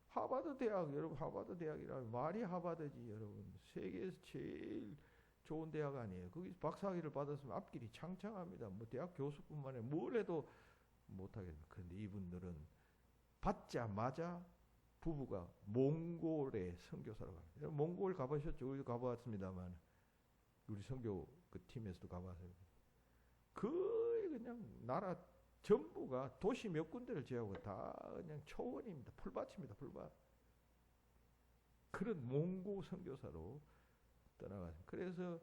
하버드 대학, 여러분 하버드 대학이라면 말이 하버드지 여러분. 세계에서 제일 좋은 대학 아니에요. 거기서 박사학위를 받았으면 앞길이 창창합니다. 뭐 대학 교수뿐만 아니라 뭘 해도 못하겠네. 그런데 이분들은 받자마자 부부가 몽골에 선교사로 갑니다. 몽골 가보셨죠? 우리도 가보았습니다만 우리 선교 그 팀에서도 가봤어요. 거의 그냥 나라 전부가 도시 몇 군데를 제하고 다 그냥 초원입니다. 풀밭입니다. 풀밭. 그런 몽고 선교사로 떠나갔습니다. 그래서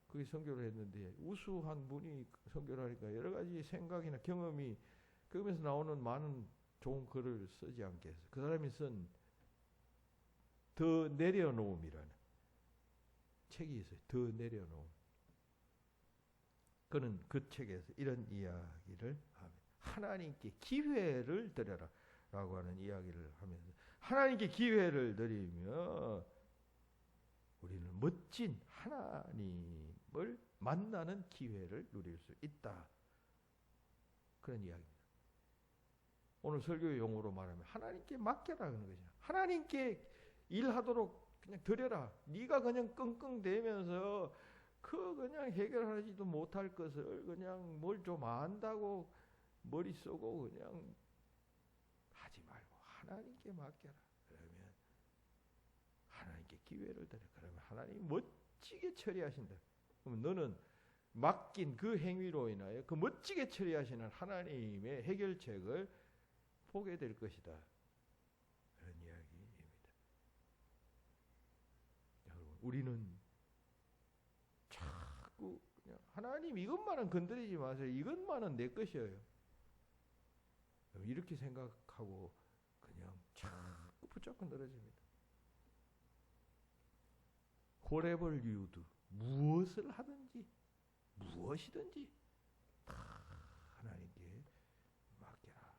거기 선교를 했는데 우수한 분이 선교를 하니까 여러 가지 생각이나 경험이 그러면서 나오는 많은 좋은 글을 쓰지 않겠어. 그 사람이 쓴 더 내려놓음이라는 책이 있어요. 더 내려놓음. 그는 그 책에서 이런 이야기를 합니다. 하나님께 기회를 드려라 라고 하는 이야기를 하면서 하나님께 기회를 드리면 우리는 멋진 하나님을 만나는 기회를 누릴 수 있다. 그런 이야기입니다. 오늘 설교의 용어로 말하면 하나님께 맡겨라 그런 것이죠. 하나님께 일하도록 그냥 드려라. 네가 그냥 끙끙대면서 그 그냥 해결하지도 못할 것을 그냥 뭘 좀 안다고 머리 쓰고 그냥 하지 말고 하나님께 맡겨라. 그러면 하나님께 기회를 드려. 그러면 하나님이 멋지게 처리하신다. 그러면 너는 맡긴 그 행위로 인하여 그 멋지게 처리하시는 하나님의 해결책을 보게 될 것이다. 그런 이야기입니다. 여러분, 우리는 자꾸 그냥 하나님 이것만은 건드리지 마세요. 이것만은 내 것이에요. 이렇게 생각하고 그냥 자꾸 붙잡고 늘어집니다. whatever you do, 무엇을 하든지 무엇이든지 다 하나님께 맡겨라.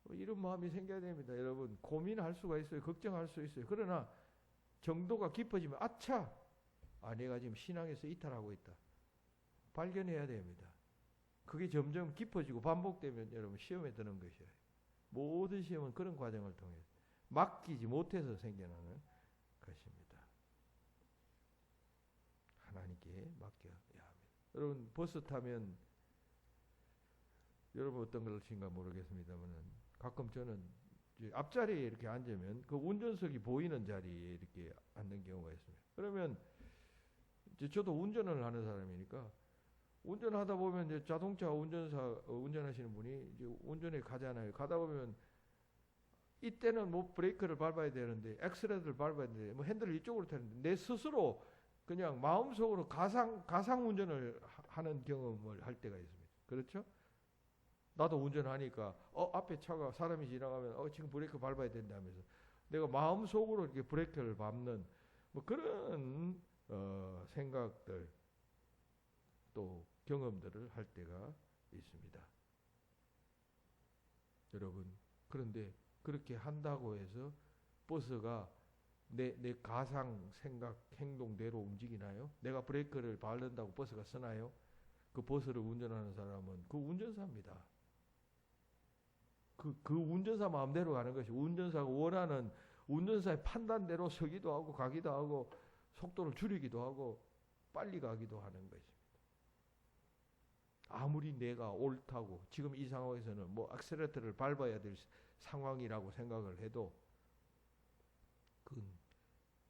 이런 마음이 생겨야 됩니다. 여러분 고민할 수가 있어요. 걱정할 수 있어요. 그러나 정도가 깊어지면 아차! 내가 지금 신앙에서 이탈하고 있다. 발견해야 됩니다. 그게 점점 깊어지고 반복되면 여러분 시험에 드는 것이에요. 모든 시험은 그런 과정을 통해 맡기지 못해서 생겨나는 것입니다. 하나님께 맡겨야 합니다. 여러분 버스 타면 여러분 어떤 것인가 모르겠습니다만 가끔 저는 앞자리에 이렇게 앉으면 그 운전석이 보이는 자리에 이렇게 앉는 경우가 있습니다. 그러면 이제 저도 운전을 하는 사람이니까 운전하다 보면 이제 자동차 운전하시는 분이 이제 운전에 가잖아요. 가다 보면 이때는 뭐 브레이크를 밟아야 되는데 엑셀레터를 밟아야 되는데 뭐 핸들을 이쪽으로 타는데 내 스스로 그냥 마음속으로 가상 운전을 하는 경험을 할 때가 있습니다. 그렇죠? 나도 운전하니까 앞에 차가 사람이 지나가면 지금 브레이크 밟아야 된다 하면서 내가 마음속으로 이렇게 브레이크를 밟는 뭐 그런 생각들 또 경험들을 할 때가 있습니다. 여러분 그런데 그렇게 한다고 해서 버스가 내 가상 생각 행동대로 움직이나요? 내가 브레이크를 밟는다고 버스가 서나요? 그 버스를 운전하는 사람은 그 운전사입니다. 그 운전사 마음대로 가는 것이 운전사가 원하는 운전사의 판단대로 서기도 하고 가기도 하고 속도를 줄이기도 하고 빨리 가기도 하는 것입니다. 아무리 내가 옳다고 지금 이 상황에서는 뭐 액셀레터를 밟아야 될 상황이라고 생각을 해도 그건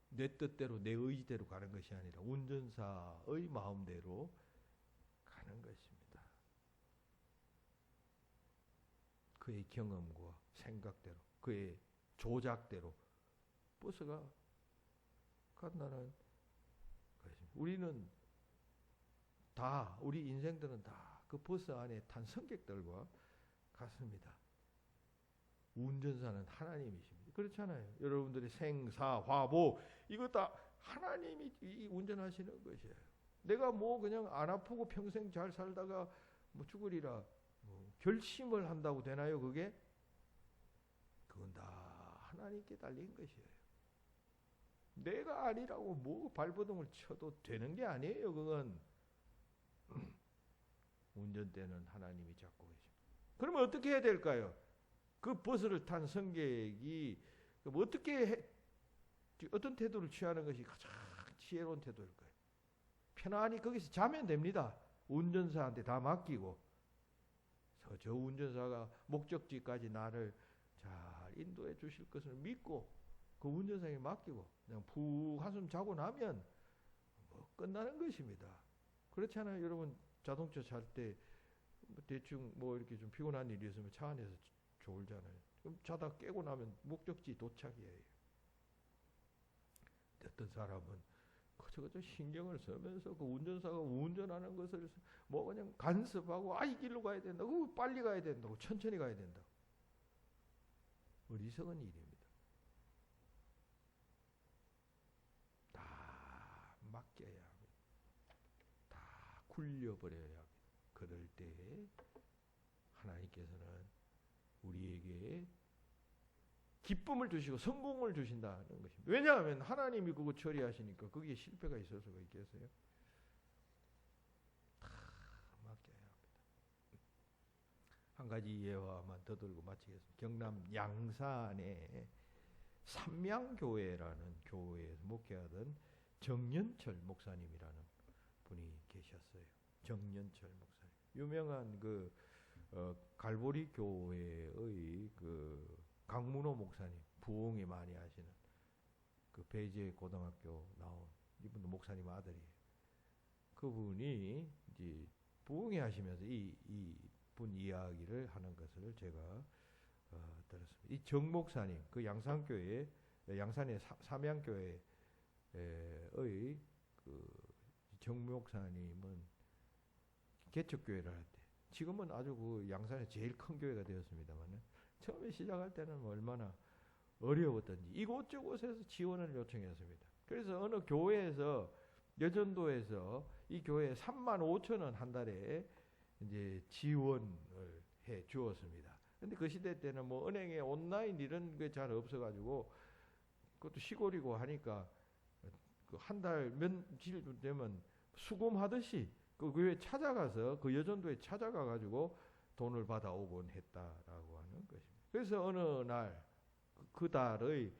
내 뜻대로 내 의지대로 가는 것이 아니라 운전사의 마음대로 가는 것입니다. 그의 경험과 생각대로 그의 조작대로 버스가 간다는 것입니다. 우리는 다 우리 인생들은 다 그 버스 안에 탄 승객들과 같습니다. 운전사는 하나님이십니다. 그렇잖아요. 여러분들의 생사 화보 이거 다 하나님이 운전하시는 것이에요. 내가 뭐 그냥 안 아프고 평생 잘 살다가 뭐 죽으리라 뭐 결심을 한다고 되나요, 그게? 그건 다 하나님께 달린 것이에요. 내가 아니라고 뭐 발버둥을 쳐도 되는 게 아니에요, 그건. 운전대는 하나님이 잡고 계십니다. 그러면 어떻게 해야 될까요? 그 버스를 탄 승객이 어떤 태도를 취하는 것이 가장 지혜로운 태도일까요? 편안히 거기서 자면 됩니다. 운전사한테 다 맡기고 저 운전사가 목적지까지 나를 잘 인도해 주실 것을 믿고 그 운전사에게 맡기고 그냥 푹 한숨 자고 나면 뭐 끝나는 것입니다. 그렇잖아요. 여러분 자동차 잘 때 대충 뭐 이렇게 좀 피곤한 일이 있으면 차 안에서 졸잖아요. 그럼 자다 깨고 나면 목적지 도착이에요. 어떤 사람은 그저 신경을 쓰면서 그 운전사가 운전하는 것을 뭐 그냥 간섭하고 이 길로 가야 된다고 빨리 가야 된다고 천천히 가야 된다고. 어리석은 일입니다. 다 맡겨야 합니다. 다 굴려버려야 합니다. 그럴 때 하나님께서는 우리에게 기쁨을 주시고 성공을 주신다는 것입니다. 왜냐하면 하나님이 그거 처리하시니까 거기에 실패가 있을 수가 있겠어요? 다 맡겨야 합니다. 한 가지 예화만 더 들고 마치겠습니다. 경남 양산에 삼양교회라는 교회에서 목회하던 정연철 목사님이라는 분이 계셨어요. 정연철 목사님. 유명한 갈보리 교회의 강문호 목사님, 부흥이 많이 하시는 그 배제 고등학교 나온 이분도 목사님 아들이에요. 그분이 이제 부흥이 하시면서 이분 이야기를 하는 것을 제가 들었습니다. 이 정 목사님, 그 양산의 삼양교회의 정 목사님은 개척교회를 할 때, 지금은 아주 그 양산의 제일 큰 교회가 되었습니다만 처음에 시작할 때는 얼마나 어려웠던지 이곳저곳에서 지원을 요청했습니다. 그래서 어느 교회에서 여전도에서 이 교회에 35,000원 한 달에 이제 지원을 해 주었습니다. 근데 그 시대 때는 뭐 은행에 온라인 이런 게 잘 없어가지고 그것도 시골이고 하니까 그 한 달 며칠 되면 수금하듯이 그 교회 찾아가서 그 여전도에 찾아가가지고 돈을 받아오곤 했다라고 하는 것입니다. 그래서 어느 날 그 달의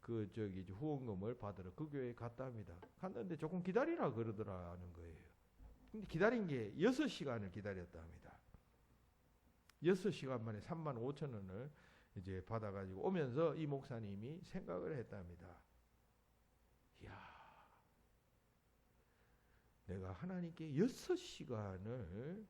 후원금을 받으러 그 교회에 갔답니다. 갔는데 조금 기다리라 그러더라는 거예요. 근데 기다린 게 6시간을 기다렸답니다. 6시간 만에 35,000원을 이제 받아가지고 오면서 이 목사님이 생각을 했답니다. 이야, 내가 하나님께 6시간을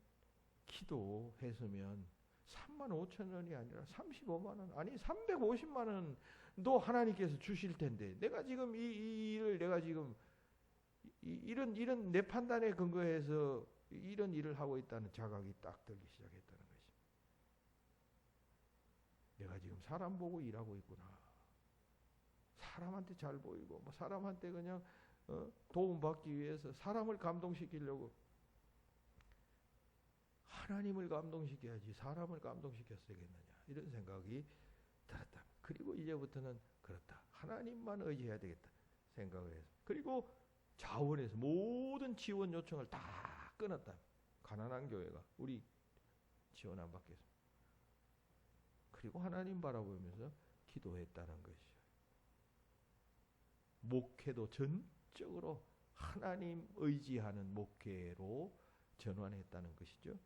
기도했으면 35,000원이 아니라 35만 원, 아니 350만 원도 하나님께서 주실 텐데 내가 지금 이 일을 내가 지금 이런 내 판단에 근거해서 이런 일을 하고 있다는 자각이 딱 들기 시작했다는 것입니다. 내가 지금 사람 보고 일하고 있구나. 사람한테 잘 보이고 뭐 사람한테 그냥 도움받기 위해서 사람을 감동시키려고 하나님을 감동시켜야지 사람을 감동시켰어야 겠느냐 이런 생각이 들었다. 그리고 이제부터는 그렇다. 하나님만 의지해야 되겠다 생각을 해서 그리고 자원에서 모든 지원 요청을 다 끊었다. 가난한 교회가 우리 지원 안 받겠습니다. 그리고 하나님 바라보면서 기도했다는 것이죠. 목회도 전적으로 하나님 의지하는 목회로 전환했다는 것이죠.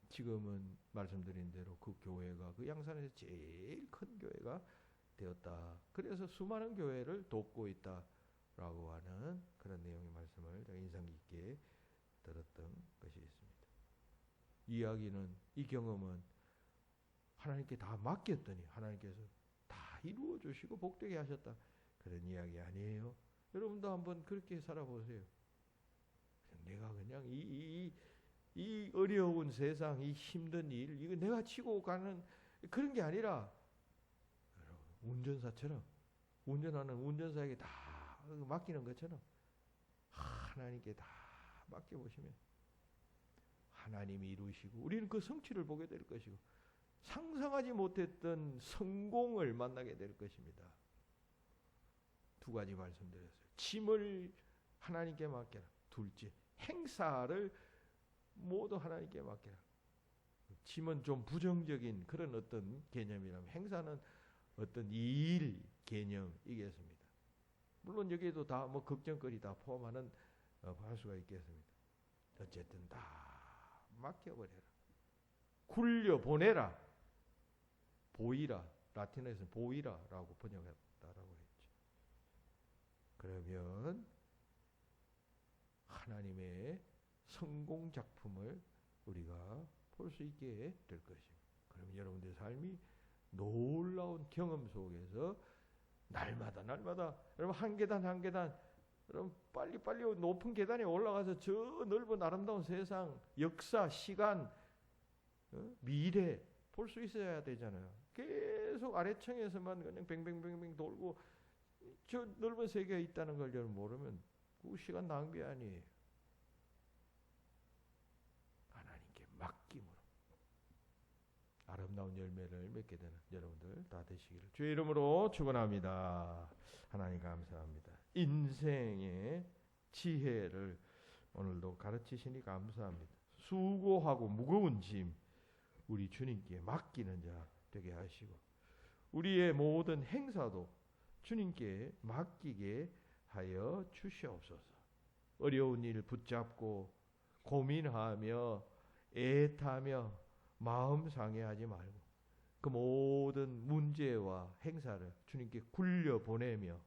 지금은 말씀드린 대로 그 교회가 그 양산에서 제일 큰 교회가 되었다. 그래서 수많은 교회를 돕고 있다라고 하는 그런 내용의 말씀을 제가 인상 깊게 들었던 것이 있습니다. 이 경험은 하나님께 다 맡겼더니 하나님께서 다 이루어 주시고 복되게 하셨다. 그런 이야기 아니에요. 여러분도 한번 그렇게 살아보세요. 내가 그냥 이 어려운 세상, 이 힘든 일, 이거 내가 치고 가는 그런 게 아니라 운전사처럼 운전하는 운전사에게 다 맡기는 것처럼 하나님께 다 맡겨보시면 하나님이 이루시고 우리는 그 성취를 보게 될 것이고 상상하지 못했던 성공을 만나게 될 것입니다. 두 가지 말씀드렸어요. 짐을 하나님께 맡겨라. 둘째, 행사를 모두 하나님께 맡겨라. 짐은 좀 부정적인 그런 어떤 개념이라면 행사는 어떤 일 개념이겠습니다. 물론 여기에도 다 뭐 걱정거리 다 포함하는 할 수가 있겠습니다. 어쨌든 다 맡겨버려라. 굴려 보내라. 보이라. 라틴어에서는 보이라라고 번역했다라고 했죠. 그러면 하나님의 성공 작품을 우리가 볼 수 있게 될 것입니다. 그러면 여러분들의 삶이 놀라운 경험 속에서 날마다 여러분 한 계단 한 계단 여러분 빨리 높은 계단에 올라가서 저 넓은 아름다운 세상 역사 시간 미래 볼 수 있어야 되잖아요. 계속 아래층에서만 그냥 뱅뱅뱅뱅 돌고 저 넓은 세계가 있다는 걸 여러분 모르면 그 시간 낭비 아니에요. 하나님께 맡김으로 아름다운 열매를 맺게 되는 여러분들 다 되시기를 주의 이름으로 축원합니다. 하나님 감사합니다. 인생의 지혜를 오늘도 가르치시니 감사합니다. 수고하고 무거운 짐 우리 주님께 맡기는 자 되게 하시고 우리의 모든 행사도 주님께 맡기게 하여 주시옵소서. 어려운 일 붙잡고 고민하며 애타며 마음 상해하지 말고 그 모든 문제와 행사를 주님께 굴려 보내며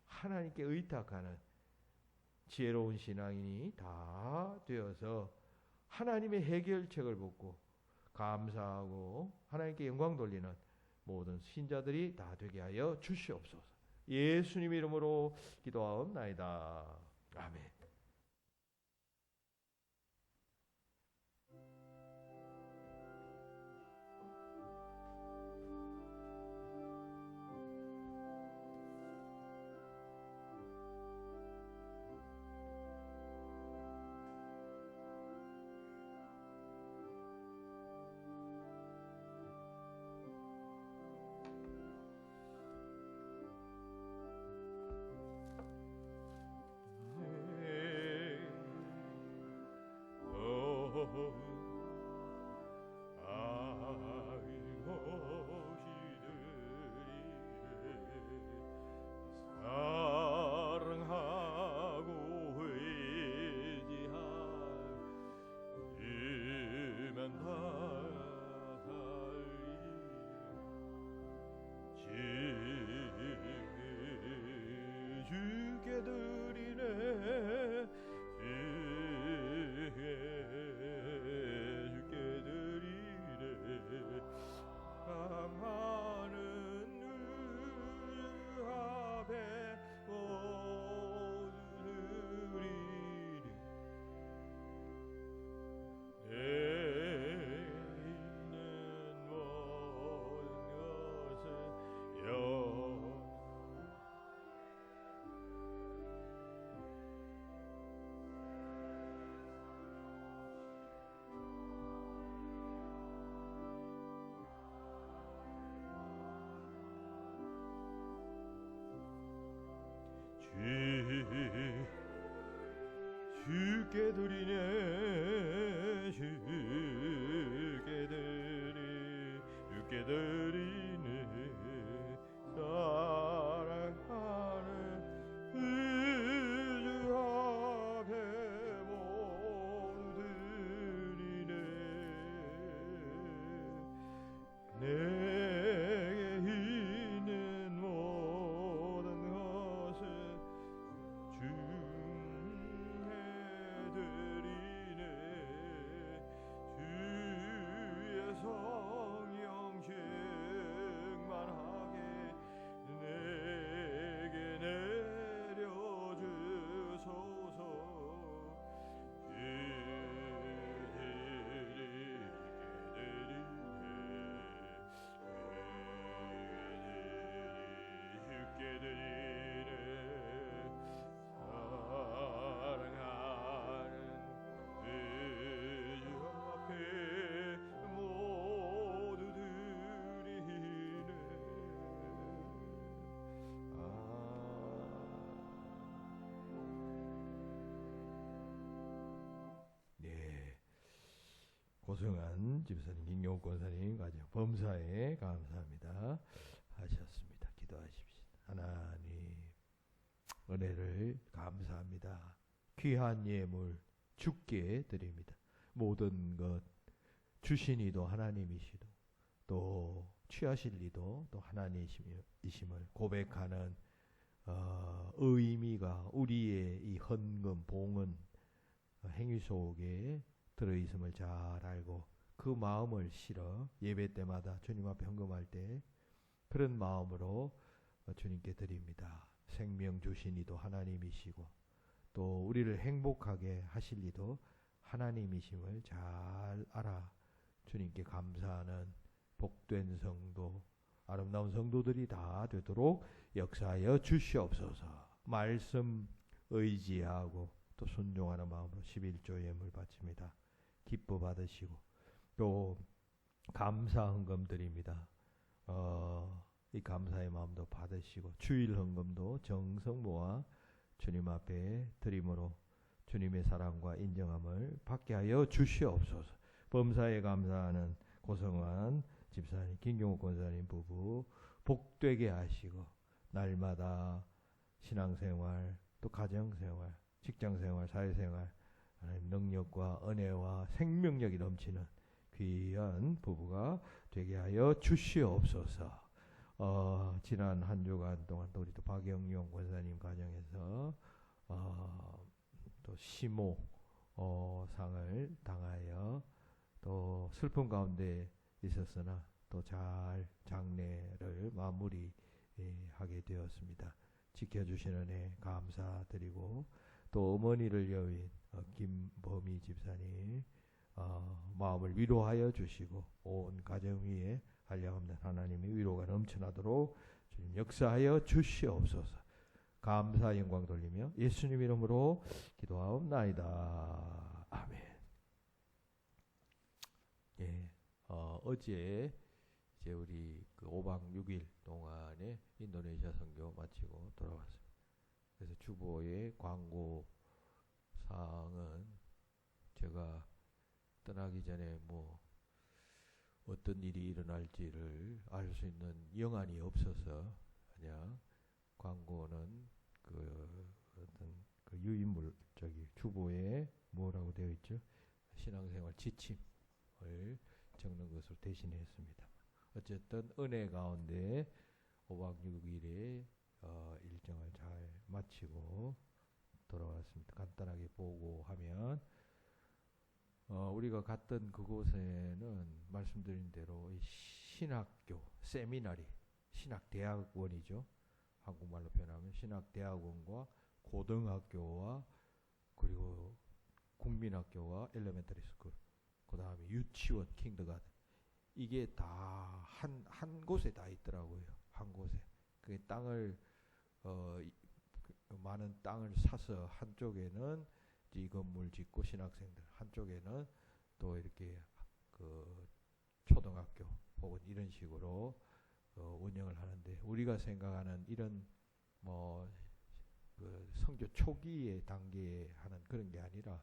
하나님께 의탁하는 지혜로운 신앙인이 다 되어서 하나님의 해결책을 받고 감사하고 하나님께 영광 돌리는 모든 신자들이 다 되게 하여 주시옵소서. 예수님 이름으로 기도하옵나이다. 아멘. 주께 드리네 주께 드리네 사랑하는 주 앞에 모두 드리네 내게 있는 모든 것을 주의 성령 고성한 집사님, 김경욱 권사님 가정 범사에 감사합니다 하셨습니다. 기도하십시오. 하나님 은혜를 감사합니다. 귀한 예물 주께 드립니다. 모든 것 주신 이도 하나님이시도 또 취하실 이도 또 하나님이심을 고백하는 의미가 우리의 이 헌금 봉헌 행위 속에 들어있음을 잘 알고 그 마음을 실어 예배 때마다 주님 앞에 헌금할 때 그런 마음으로 주님께 드립니다. 생명 주신 이도 하나님이시고 또 우리를 행복하게 하실 이도 하나님이심을 잘 알아 주님께 감사하는 복된 성도, 아름다운 성도들이 다 되도록 역사하여 주시옵소서. 말씀 의지하고 또 순종하는 마음으로 11조 예물 바칩니다. 기뻐 받으시고 또 감사 헌금 드립니다. 이 감사의 마음도 받으시고 주일 헌금도 정성 모아 주님 앞에 드림으로 주님의 사랑과 인정함을 받게 하여 주시옵소서. 범사에 감사하는 고성환 집사님, 김경욱 권사님 부부 복되게 하시고 날마다 신앙생활, 또 가정생활, 직장생활, 사회생활 능력과 은혜와 생명력이 넘치는 귀한 부부가 되게 하여 주시옵소서. 지난 한 주간 동안 또 우리 또 박영용 권사님 가정에서 또 시모 상을 당하여 또 슬픔 가운데 있었으나 또 잘 장례를 마무리하게 되었습니다. 지켜주시는 은혜 감사드리고 또 어머니를 여인 김범희 집사님 마음을 위로하여 주시고 온 가정 위에 한량없는 하나님의 위로가 넘쳐나도록 주님 역사하여 주시옵소서. 감사 영광 돌리며 예수님 이름으로 기도하옵나이다. 아멘. 예, 어제 이제 우리 그 5박 6일 동안에 인도네시아 선교 마치고 돌아왔습니다. 그래서 주보의 광고 사항은 제가 떠나기 전에 뭐 어떤 일이 일어날지를 알 수 있는 영안이 없어서 그냥 광고는 그 어떤 그 유인물 주보에 뭐라고 되어 있죠? 신앙생활 지침을 적는 것을 대신했습니다. 어쨌든 은혜 가운데 5박 6일의 일정을 잘 마치고 돌아왔습니다. 간단하게 보고하면 우리가 갔던 그곳에는 말씀드린 대로 이 신학교, 세미나리, 신학대학원이죠. 한국말로 표현하면 신학대학원과 고등학교와 그리고 국민학교와 엘레멘터리 스쿨, 그 다음에 유치원, 킹더가든, 이게 다 한 곳에 다 있더라고요. 한 곳에. 그 땅을 많은 땅을 사서 한쪽에는 이 건물 짓고 신학생들, 한쪽에는 또 이렇게 그 초등학교 혹은 이런 식으로 운영을 하는데, 우리가 생각하는 이런 그 선교 초기의 단계에 하는 그런 게 아니라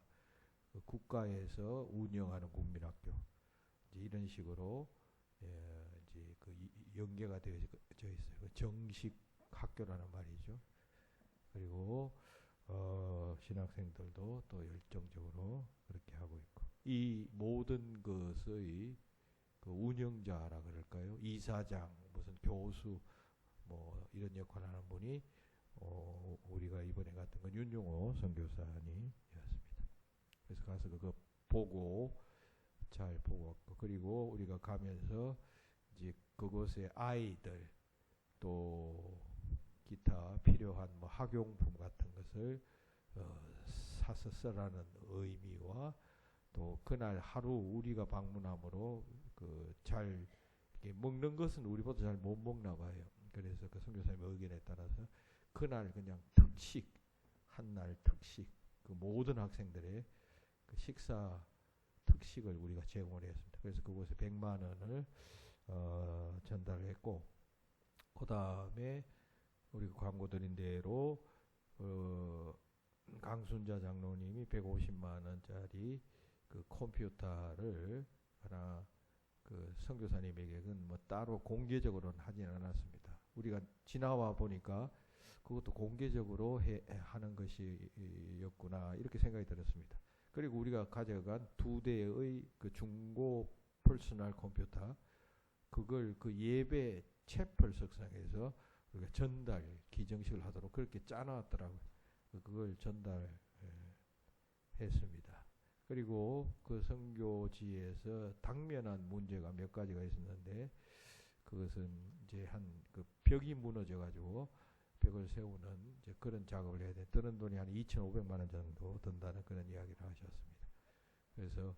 그 국가에서 운영하는 국민학교, 이제 이런 식으로 이제 그 연계가 되어져 있어요. 정식 학교라는 말이죠. 그리고 신학생들도 또 열정적으로 그렇게 하고 있고, 이 모든 것의 그 운영자라 그럴까요? 이사장, 무슨 교수, 뭐 이런 역할을 하는 분이 우리가 이번에 갔던 건 윤용호 선교사님이었습니다. 그래서 가서 그거 보고 잘 보고 왔고, 그리고 우리가 가면서 이제 그곳의 아이들 또 기타 필요한 뭐 학용품 같은 것을 사서 쓰라는 의미와, 또 그날 하루 우리가 방문함으로 그 잘 먹는 것은 우리보다 잘 못 먹나 봐요. 그래서 그 선교사님의 의견에 따라서 그날 그냥 특식, 한날 특식, 그 모든 학생들의 그 식사 특식을 우리가 제공을 했습니다. 그래서 그곳에 100만 원을 전달했고, 그 다음에 우리가 광고 드린 대로 강순자 장로님이 150만 원짜리 그 컴퓨터를 하나 그 선교사님에게 그건 뭐 따로 공개적으로는 하진 않았습니다. 우리가 지나와 보니까 그것도 공개적으로 하는 것이었구나 이렇게 생각이 들었습니다. 그리고 우리가 가져간 2대의 그 중고 퍼스널 컴퓨터 그걸 그 예배 채플 석상에서 우리가 전달 기정식을 하도록 그렇게 짜놨더라고요. 그걸 전달했습니다. 그리고 그 선교지에서 당면한 문제가 몇 가지가 있었는데 그것은 이제 한 그 벽이 무너져 가지고 벽을 세우는 이제 그런 작업을 해야 돼. 드는 돈이 한 2,500만 원 정도 든다는 그런 이야기를 하셨습니다. 그래서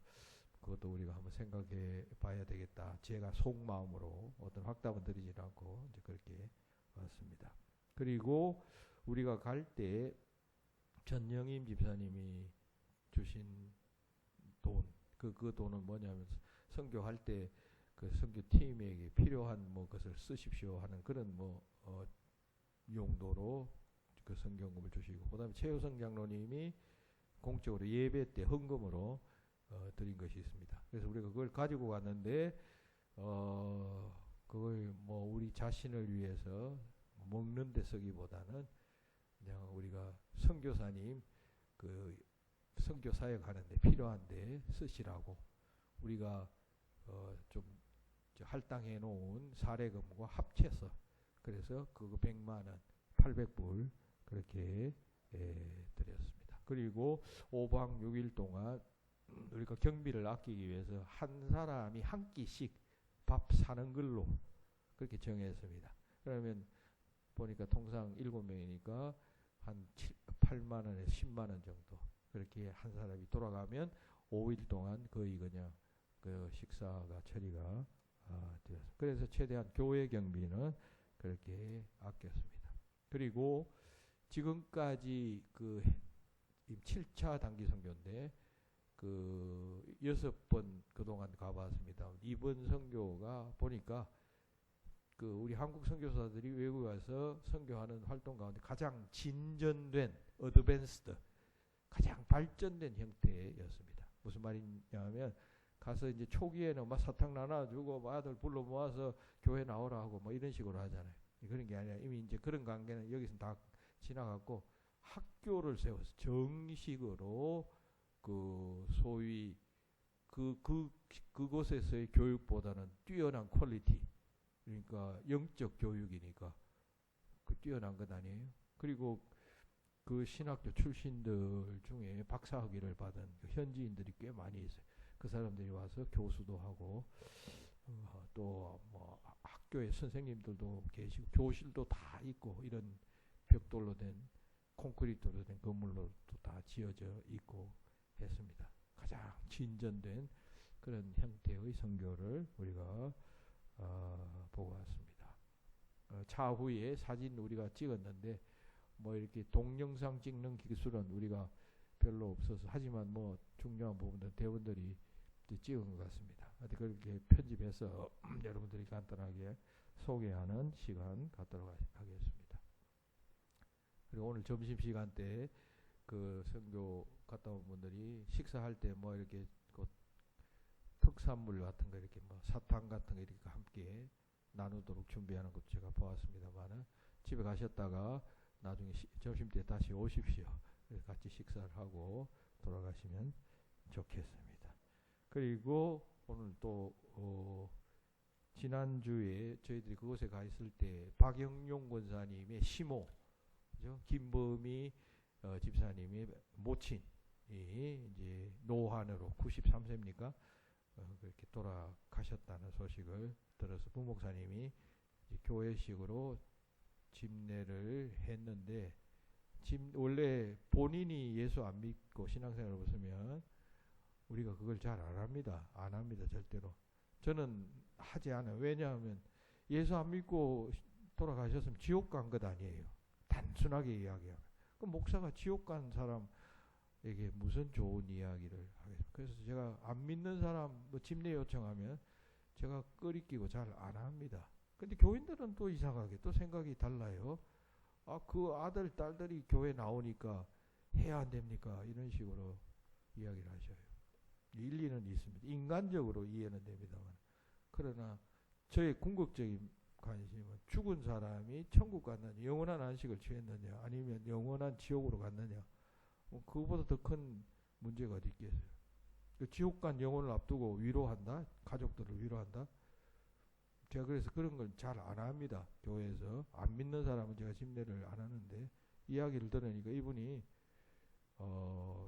그것도 우리가 한번 생각해 봐야 되겠다. 제가 속마음으로 어떤 확답은 드리지 않고 이제 그렇게 왔습니다. 그리고 우리가 갈 때 전영임 집사님이 주신 돈, 그 돈은 뭐냐면 선교할 때 그 선교팀에게 필요한 뭐 것을 쓰십시오 하는 그런 뭐 용도로 그 성경금을 주시고, 그다음에 최효성 장로님이 공적으로 예배 때 헌금으로 드린 것이 있습니다. 그래서 우리가 그걸 가지고 갔는데 그걸 뭐 우리 자신을 위해서 먹는 데 쓰기보다는 그냥 우리가 선교사님 그 선교 사역 하는데 필요한데 쓰시라고 우리가 좀 할당해 놓은 사례금과 합쳐서 그래서 그거 100만 원, 800불 그렇게 드렸습니다. 그리고 5박 6일 동안 우리가 경비를 아끼기 위해서 한 사람이 한 끼씩 밥 사는 걸로 그렇게 정했습니다. 그러면 보니까 통상 7명이니까 한 8만 원에서 10만 원 정도 그렇게 한 사람이 돌아가면 5일 동안 거의 그냥 그 식사가 처리가 되었습니다. 그래서 최대한 교회 경비는 그렇게 아꼈습니다. 그리고 지금까지 그 7차 단기 선교인데 그 6번 그동안 가봤습니다. 이번 선교가 보니까 그 우리 한국 선교사들이 외국에 가서 선교하는 활동 가운데 가장 진전된 어드밴스드 가장 발전된 형태였습니다. 무슨 말이냐면 가서 이제 초기에는 막 사탕 나눠주고 막 아들 불러 모아서 교회 나오라 하고 뭐 이런 식으로 하잖아요. 그런 게 아니라 이미 이제 그런 관계는 여기서 다 지나갔고 학교를 세워서 정식으로 그 소위 그곳에서의 교육보다는 뛰어난 퀄리티, 그러니까 영적 교육이니까 그 뛰어난 것 아니에요. 그리고 그 신학교 출신들 중에 박사학위를 받은 그 현지인들이 꽤 많이 있어요. 그 사람들이 와서 교수도 하고 또 뭐 학교의 선생님들도 계시고 교실도 다 있고 이런 벽돌로 된 콘크리트로 된 건물로 다 지어져 있고 했습니다. 가장 진전된 그런 형태의 선교를 우리가 보고 왔습니다. 차후에 사진 우리가 찍었는데 뭐 이렇게 동영상 찍는 기술은 우리가 별로 없어서 하지만 뭐 중요한 부분들 대원들이 찍은 것 같습니다. 그렇게 편집해서 여러분들이 간단하게 소개하는 시간 갖도록 하겠습니다. 그리고 오늘 점심시간 때 그 선교 갔다 온 분들이 식사할 때 뭐 이렇게 그 특산물 같은 거 이렇게 뭐 사탕 같은 거 이렇게 함께 나누도록 준비하는 것도 제가 보았습니다만은 집에 가셨다가 나중에 점심 때 다시 오십시오. 그래서 같이 식사를 하고 돌아가시면 좋겠습니다. 그리고 오늘 또 지난주에 저희들이 그곳에 가 있을 때 박영용 권사님의 시모, 그죠? 김범희 집사님의 모친이 이제 노환으로 93세입니까? 그렇게 돌아가셨다는 소식을 들어서 부목사님이 교회식으로 집례를 했는데 원래 본인이 예수 안 믿고 신앙생활을 벗으면 우리가 그걸 잘 안 합니다. 안 합니다. 절대로. 저는 하지 않아요. 왜냐하면 예수 안 믿고 돌아가셨으면 지옥 간 것 아니에요. 단순하게 이야기하면. 그럼 목사가 지옥 간 사람에게 무슨 좋은 이야기를 하겠습니까? 그래서 제가 안 믿는 사람 뭐 집례 요청하면 제가 끄리끼고 잘 안 합니다. 근데 교인들은 또 이상하게 또 생각이 달라요. 그 아들, 딸들이 교회 나오니까 해야 안 됩니까? 이런 식으로 이야기를 하셔요. 일리는 있습니다. 인간적으로 이해는 됩니다만. 그러나 저의 궁극적인 관심은 죽은 사람이 천국 갔느냐, 영원한 안식을 취했느냐, 아니면 영원한 지옥으로 갔느냐. 그거보다 더 큰 문제가 어디 있겠어요. 그 지옥 간 영혼을 앞두고 위로한다? 가족들을 위로한다? 제가 그래서 그런 걸 잘 안 합니다. 교회에서. 안 믿는 사람은 제가 침례를 안 하는데, 이야기를 들으니까 이분이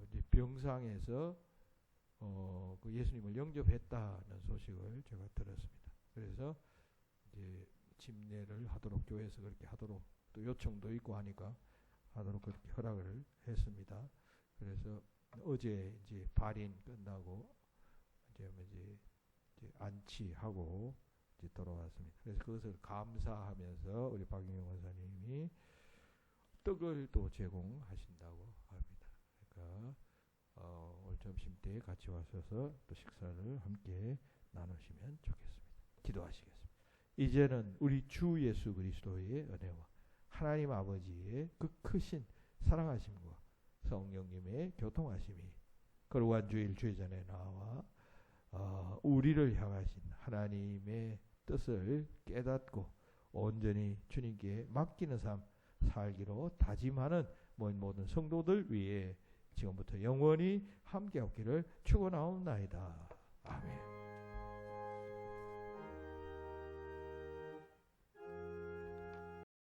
이제 병상에서 그 예수님을 영접했다는 소식을 제가 들었습니다. 그래서 이제 침례를 하도록, 교회에서 그렇게 하도록, 또 요청도 있고 하니까 하도록 그렇게 허락을 했습니다. 그래서 어제 이제 발인 끝나고 이제 안치하고 이제 돌아왔습니다. 그래서 그것을 감사하면서 우리 박영영 원사님이 떡을 또 제공하신다고 합니다. 그러니까 오늘 점심 때 같이 와셔서 또 식사를 함께 나누시면 좋겠습니다. 기도하시겠습니다. 이제는 우리 주 예수 그리스도의 은혜와 하나님 아버지의 그 크신 사랑하심과 성령님의 교통하심이 거룩한 주일 주의전에 나와 우리를 향하신 하나님의 뜻을 깨닫고 온전히 주님께 맡기는 삶 살기로 다짐하는 모든 성도들 위해 지금부터 영원히 함께 없기를 축원하옵나이다. 아멘.